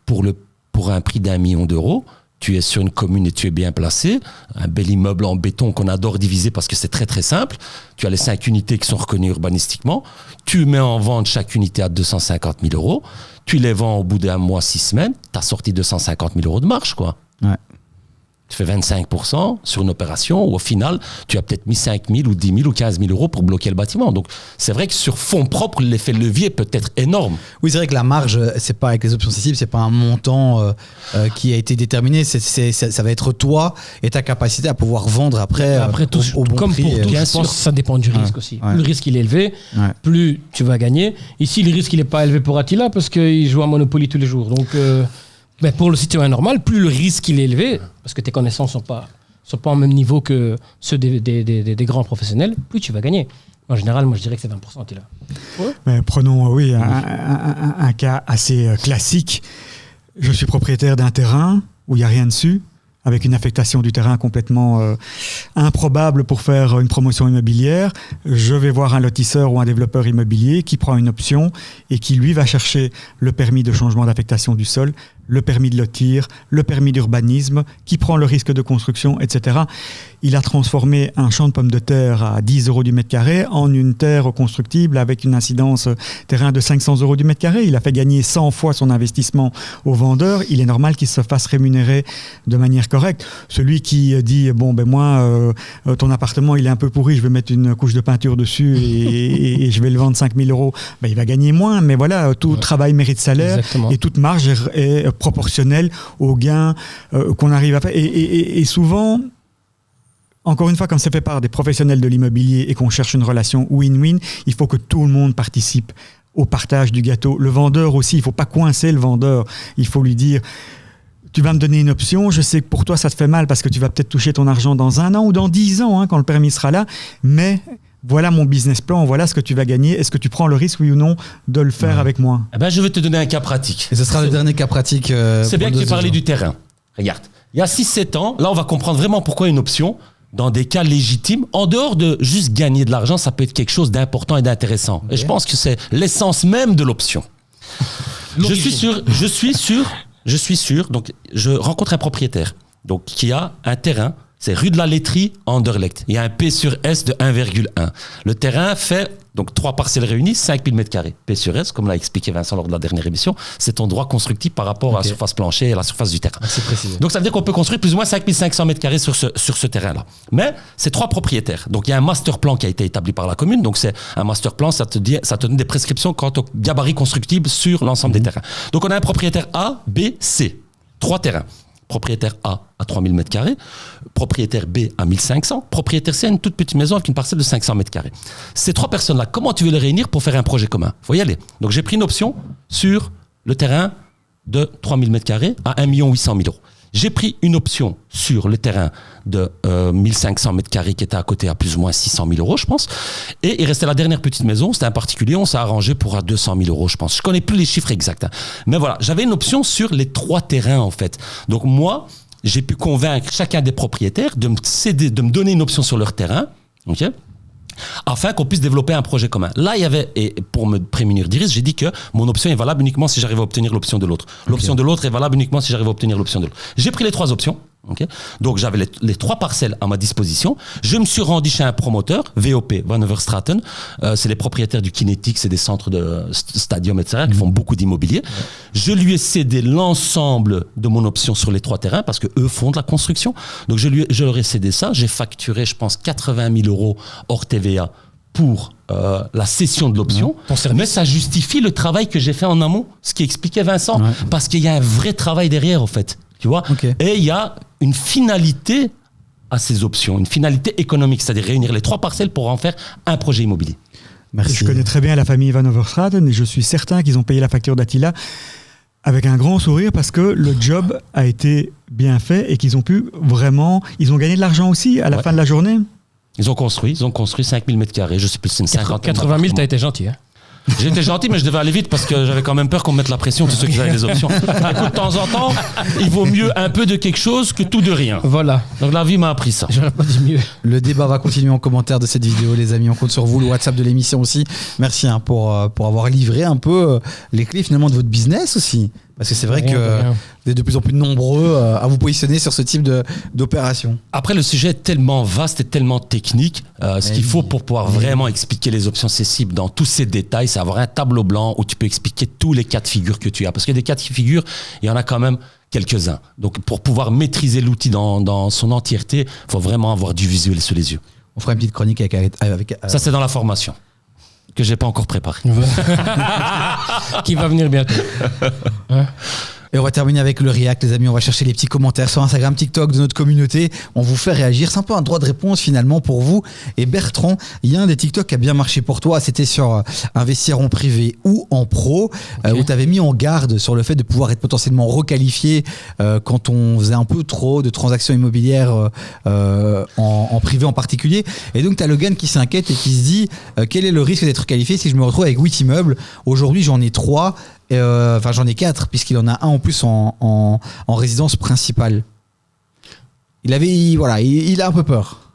pour un prix d'1 million d'euros. Tu es sur une commune et tu es bien placé. Un bel immeuble en béton qu'on adore diviser parce que c'est très très simple. Tu as les 5 unités qui sont reconnues urbanistiquement. Tu mets en vente chaque unité à 250 000 euros. Tu les vends au bout d'1 mois, 6 semaines. Tu as sorti 250 000 euros de marge, quoi. Ouais. Tu fais 25% sur une opération où au final, tu as peut-être mis 5 000 ou 10 000 ou 15 000 euros pour bloquer le bâtiment. Donc, c'est vrai que sur fonds propres, l'effet levier peut être énorme. Oui, c'est vrai que la marge, c'est pas avec les options cessibles, c'est pas un montant qui a été déterminé. Ça va être toi et ta capacité à pouvoir vendre après au bon comme prix. Pour tout, Bien je pense que ça dépend du risque aussi. Ouais. Plus le risque il est élevé, plus tu vas gagner. Ici, le risque il n'est pas élevé pour Attila parce qu'il joue à Monopoly tous les jours. Donc, mais pour le citoyen normal, plus le risque il est élevé, parce que tes connaissances sont pas au même niveau que ceux des grands professionnels, plus tu vas gagner. En général, moi je dirais que c'est 20%, Attila. Ouais. Mais prenons un cas assez classique. Je suis propriétaire d'un terrain où il n'y a rien dessus, avec une affectation du terrain complètement improbable pour faire une promotion immobilière. Je vais voir un lotisseur ou un développeur immobilier qui prend une option et qui, lui, va chercher le permis de changement d'affectation du sol, le permis de lotir, le permis d'urbanisme, qui prend le risque de construction, etc. Il a transformé un champ de pommes de terre à 10 € du mètre carré en une terre constructible avec une incidence terrain de 500 € du mètre carré. Il a fait gagner 100 fois son investissement au vendeur. Il est normal qu'il se fasse rémunérer de manière correcte. Celui qui dit, ton appartement il est un peu pourri, je vais mettre une couche de peinture dessus et je vais le vendre 5 000 €, il va gagner moins. Mais voilà, tout travail mérite salaire. Exactement. Et toute marge est proportionnelle aux gains qu'on arrive à faire. Et souvent, encore une fois, comme c'est fait par des professionnels de l'immobilier et qu'on cherche une relation win-win, il faut que tout le monde participe au partage du gâteau. Le vendeur aussi, il ne faut pas coincer le vendeur. Il faut lui dire, tu vas me donner une option, je sais que pour toi ça te fait mal parce que tu vas peut-être toucher ton argent dans 1 an ou dans 10 ans, quand le permis sera là, mais voilà mon business plan, voilà ce que tu vas gagner. Est-ce que tu prends le risque, oui ou non, de le faire avec moi ? Je vais te donner un cas pratique. Et ce sera le dernier cas pratique. C'est bien que tu parlé du terrain. Regarde, il y a 6-7 ans, là on va comprendre vraiment pourquoi une option, dans des cas légitimes, en dehors de juste gagner de l'argent, ça peut être quelque chose d'important et d'intéressant. Okay. Et je pense que c'est l'essence même de l'option. Je suis sûr, donc je rencontre un propriétaire donc, qui a un terrain, c'est rue de la Laiterie, Anderlecht. Il y a un P sur S de 1,1. Le terrain fait donc 3 parcelles réunies, 5000 m². P sur S, comme l'a expliqué Vincent lors de la dernière émission, c'est ton droit constructif par rapport à la surface plancher et à la surface du terrain. C'est précisé. Donc ça veut dire qu'on peut construire plus ou moins 5500 m² sur ce terrain-là. Mais c'est 3 propriétaires. Donc il y a un master plan qui a été établi par la commune. Donc c'est un master plan, ça te donne des prescriptions quant au gabarit constructible sur l'ensemble des terrains. Donc on a un propriétaire A, B, C. 3 terrains. Propriétaire A à 3000 m², propriétaire B à 1500, propriétaire C à une toute petite maison avec une parcelle de 500 m². Ces 3 personnes-là, comment tu veux les réunir pour faire un projet commun ? Il faut y aller. Donc j'ai pris une option sur le terrain de 3000 m² à 1 800 000 €. J'ai pris une option sur le terrain de 1500 m² qui était à côté à plus ou moins 600 000 €, je pense. Et il restait la dernière petite maison, c'était un particulier, on s'est arrangé pour à 200 000 €, je pense. Je connais plus les chiffres exacts. Mais voilà, j'avais une option sur les 3 terrains, en fait. Donc moi, j'ai pu convaincre chacun des propriétaires de me donner une option sur leur terrain, ok, afin qu'on puisse développer un projet commun. Là, il y avait, et pour me prémunir du risque, j'ai dit que mon option est valable uniquement si j'arrive à obtenir l'option de l'autre. L'option de l'autre est valable uniquement si j'arrive à obtenir l'option de l'autre. J'ai pris les 3 options. Okay. Donc j'avais les 3 parcelles à ma disposition. Je me suis rendu chez un promoteur, VOP, Van Overstraten. C'est les propriétaires du Kinetic, c'est des centres de stadium, etc., qui font beaucoup d'immobilier. Je lui ai cédé l'ensemble de mon option sur les 3 terrains parce que eux font de la construction. Donc je leur ai cédé ça. J'ai facturé, je pense, 80 000 € hors TVA pour la cession de l'option. Mais ça justifie le travail que j'ai fait en amont, ce qui expliquait Vincent, parce qu'il y a un vrai travail derrière, en fait. Tu vois, et il y a une finalité à ces options, une finalité économique, c'est-à-dire réunir les 3 parcelles pour en faire un projet immobilier. Merci. Je connais très bien la famille Van Overstraten et je suis certain qu'ils ont payé la facture d'Attila avec un grand sourire parce que le job a été bien fait et qu'ils ont pu vraiment... Ils ont gagné de l'argent aussi à la fin de la journée. Ils ont construit 5000 m², je sais plus, c'est une 50. 80 000, t'as été gentil, hein. J'ai été gentil, mais je devais aller vite parce que j'avais quand même peur qu'on me mette la pression, tous ceux qui avaient les options. Écoute, de temps en temps, il vaut mieux un peu de quelque chose que tout de rien. Voilà. Donc la vie m'a appris ça. J'aurais pas dit mieux. Le débat va continuer en commentaire de cette vidéo, les amis. On compte sur vous, le WhatsApp de l'émission aussi. Merci pour avoir livré un peu les clés finalement de votre business aussi. Parce que c'est vrai que vous êtes de plus en plus nombreux à vous positionner sur ce type d'opération. Après, le sujet est tellement vaste et tellement technique. Ce qu'il faut pour pouvoir vraiment expliquer les options cessibles dans tous ces détails, c'est avoir un tableau blanc où tu peux expliquer tous les cas de figure que tu as. Parce qu'il y a des cas de figure, il y en a quand même quelques-uns. Donc, pour pouvoir maîtriser l'outil dans son entièreté, il faut vraiment avoir du visuel sous les yeux. On fera une petite chronique avec ça, c'est dans la formation que j'ai pas encore préparée. Qui va venir bientôt. Hein? Et on va terminer avec le React, les amis. On va chercher les petits commentaires sur Instagram, TikTok de notre communauté. On vous fait réagir. C'est un peu un droit de réponse finalement pour vous. Et Bertrand, il y a un des TikTok qui a bien marché pour toi. C'était sur investir en privé ou en pro, où tu avais mis en garde sur le fait de pouvoir être potentiellement requalifié quand on faisait un peu trop de transactions immobilières en privé en particulier. Et donc, tu as Logan qui s'inquiète et qui se dit quel est le risque d'être qualifié si je me retrouve avec 8 immeubles. Aujourd'hui, j'en ai 3. Enfin, j'en ai 4 puisqu'il en a un en plus en résidence principale. Il a un peu peur.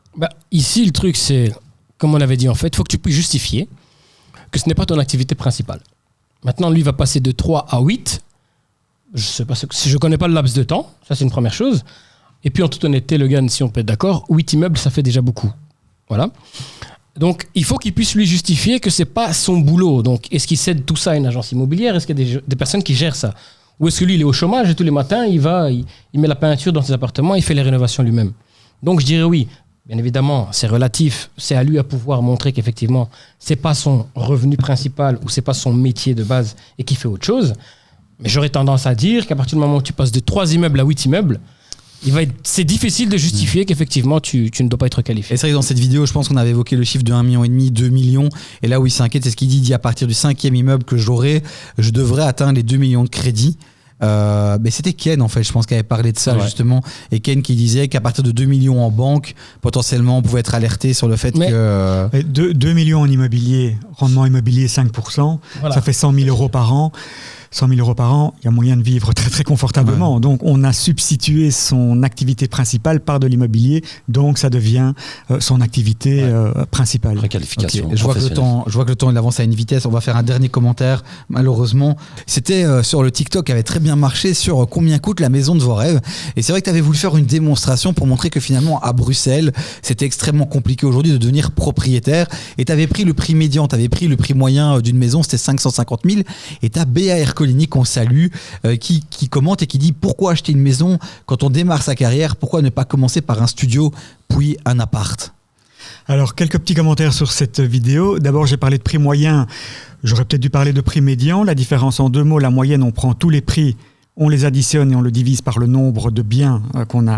Ici, le truc, c'est, comme on avait dit en fait, il faut que tu puisses justifier que ce n'est pas ton activité principale. Maintenant, lui va passer de 3 à 8. Je sais pas si je connais pas le laps de temps, ça c'est une première chose. Et puis en toute honnêteté, le gars, si on peut être d'accord, 8 immeubles, ça fait déjà beaucoup. Voilà. Donc il faut qu'il puisse lui justifier que c'est pas son boulot. Donc est-ce qu'il cède tout ça à une agence immobilière? Est-ce qu'il y a des personnes qui gèrent ça? Ou est-ce que lui il est au chômage et tous les matins il met la peinture dans ses appartements, il fait les rénovations lui-même? Donc je dirais oui. Bien évidemment, c'est relatif, c'est à lui à pouvoir montrer qu'effectivement, c'est pas son revenu principal ou c'est pas son métier de base et qu'il fait autre chose. Mais j'aurais tendance à dire qu'à partir du moment où tu passes de 3 immeubles à 8 immeubles, c'est difficile de justifier qu'effectivement tu ne dois pas être qualifié. Et c'est vrai que dans cette vidéo, je pense qu'on avait évoqué le chiffre de 1,5 million, 2 millions. Et là où il s'inquiète, c'est ce qu'il dit à partir du 5e immeuble que je devrais atteindre les 2 millions de crédits. Mais c'était Ken en fait, je pense qu'il avait parlé de ça justement, et Ken qui disait qu'à partir de 2 millions en banque, potentiellement on pouvait être alerté sur le fait que 2 millions en immobilier, rendement immobilier 5%, ça fait 100 000 euros par an. 100 000 euros par an, il y a moyen de vivre très très confortablement. Ouais. Donc on a substitué son activité principale par de l'immobilier, donc ça devient son activité principale. Préqualification. Okay. Je vois que le temps il avance à une vitesse. On va faire un dernier commentaire. Malheureusement, c'était sur le TikTok qui avait très bien marché sur combien coûte la maison de vos rêves. Et c'est vrai que tu avais voulu faire une démonstration pour montrer que finalement à Bruxelles, c'était extrêmement compliqué aujourd'hui de devenir propriétaire. Et tu avais pris le prix médian, tu avais pris le prix moyen d'une maison, c'était 550 000. Et tu as BAR Coligny qu'on salue, qui commente et qui dit pourquoi acheter une maison quand on démarre sa carrière, pourquoi ne pas commencer par un studio puis un appart? Alors quelques petits commentaires sur cette vidéo. D'abord j'ai parlé de prix moyen, j'aurais peut-être dû parler de prix médian. La différence en 2 mots, la moyenne on prend tous les prix, on les additionne et on le divise par le nombre de biens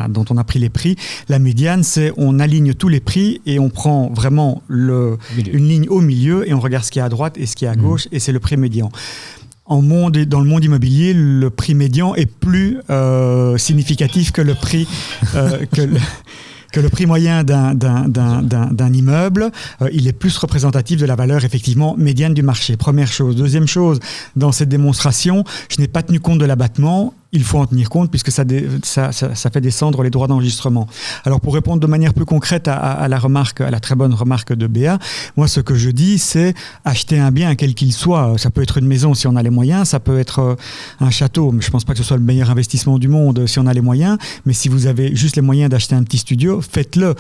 dont on a pris les prix. La médiane, c'est on aligne tous les prix et on prend vraiment une ligne au milieu et on regarde ce qui est à droite et ce qui est à gauche et c'est le prix médian. Dans le monde immobilier, le prix médian est plus significatif que le prix que le prix moyen d'un immeuble. Il est plus représentatif de la valeur effectivement médiane du marché. Première chose. Deuxième chose, dans cette démonstration, je n'ai pas tenu compte de l'abattement. Il faut en tenir compte puisque ça fait descendre les droits d'enregistrement. Alors pour répondre de manière plus concrète à la très bonne remarque de Béa, moi ce que je dis c'est acheter un bien quel qu'il soit. Ça peut être une maison si on a les moyens, ça peut être un château, mais je ne pense pas que ce soit le meilleur investissement du monde si on a les moyens, mais si vous avez juste les moyens d'acheter un petit studio, faites-le.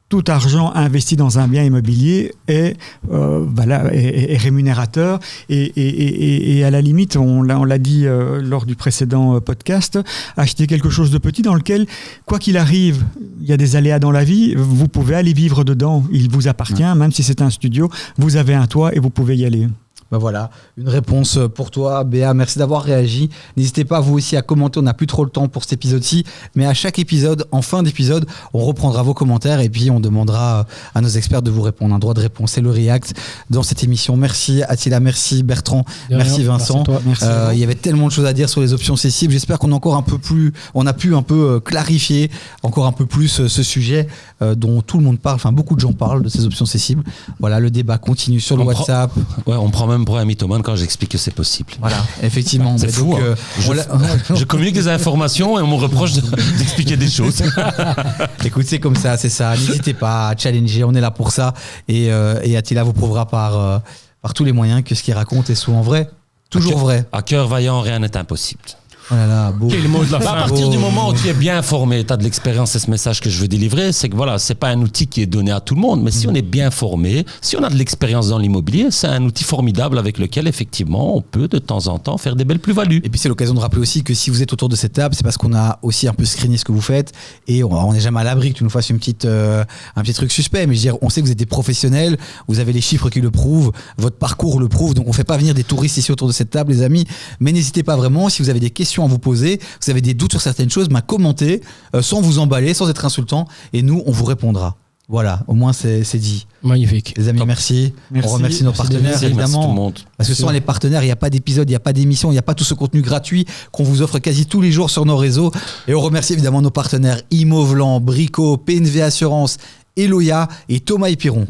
Tout argent investi dans un bien immobilier est rémunérateur et à la limite, on l'a dit lors du précédent podcast, acheter quelque chose de petit dans lequel, quoi qu'il arrive, il y a des aléas dans la vie, vous pouvez aller vivre dedans, il vous appartient, même si c'est un studio, vous avez un toit et vous pouvez y aller. Ben voilà, une réponse pour toi, Béa. Merci d'avoir réagi. N'hésitez pas, vous aussi, à commenter. On n'a plus trop le temps pour cet épisode-ci. Mais à chaque épisode, en fin d'épisode, on reprendra vos commentaires et puis on demandera à nos experts de vous répondre. Un droit de réponse, c'est le React dans cette émission. Merci Attila, merci Bertrand, merci Vincent. Il y avait tellement de choses à dire sur les options cessibles. J'espère qu'on a pu un peu clarifier encore un peu plus ce sujet dont tout le monde parle. Enfin, beaucoup de gens parlent de ces options cessibles. Voilà, le débat continue sur le WhatsApp. On prend même pour un mythomane quand j'explique que c'est possible. Voilà, effectivement. C'est fou. Je communique des informations et on me reproche d'expliquer des choses. Écoute, c'est comme ça, c'est ça. N'hésitez pas à challenger, on est là pour ça. Et Attila vous prouvera par tous les moyens que ce qu'il raconte est souvent vrai. Toujours vrai. À cœur vaillant, rien n'est impossible. Oh là là, beau. Quel mot de la fin. À partir du moment où tu es bien formé, tu as de l'expérience, c'est ce message que je veux délivrer, c'est que voilà, c'est pas un outil qui est donné à tout le monde, mais si on est bien formé, si on a de l'expérience dans l'immobilier, c'est un outil formidable avec lequel effectivement on peut de temps en temps faire des belles plus-values. Et puis c'est l'occasion de rappeler aussi que si vous êtes autour de cette table, c'est parce qu'on a aussi un peu screené ce que vous faites et on n'est jamais à l'abri que tu nous fasses un petit truc suspect, mais je veux dire, on sait que vous êtes des professionnels, vous avez les chiffres qui le prouvent, votre parcours le prouve, donc on fait pas venir des touristes ici autour de cette table, les amis, mais n'hésitez pas vraiment, si vous avez des questions à vous poser, vous avez des doutes sur certaines choses, commentez sans vous emballer, sans être insultant, et nous, on vous répondra. Voilà, au moins c'est dit. Magnifique. Les amis, merci. On remercie nos partenaires, évidemment. Merci tout le monde. Parce que sans les partenaires, il n'y a pas d'épisode, il n'y a pas d'émission, il n'y a pas tout ce contenu gratuit qu'on vous offre quasi tous les jours sur nos réseaux. Et on remercie évidemment nos partenaires Imovlan, Brico, PNV Assurance, Eloya et Thomas Epiron.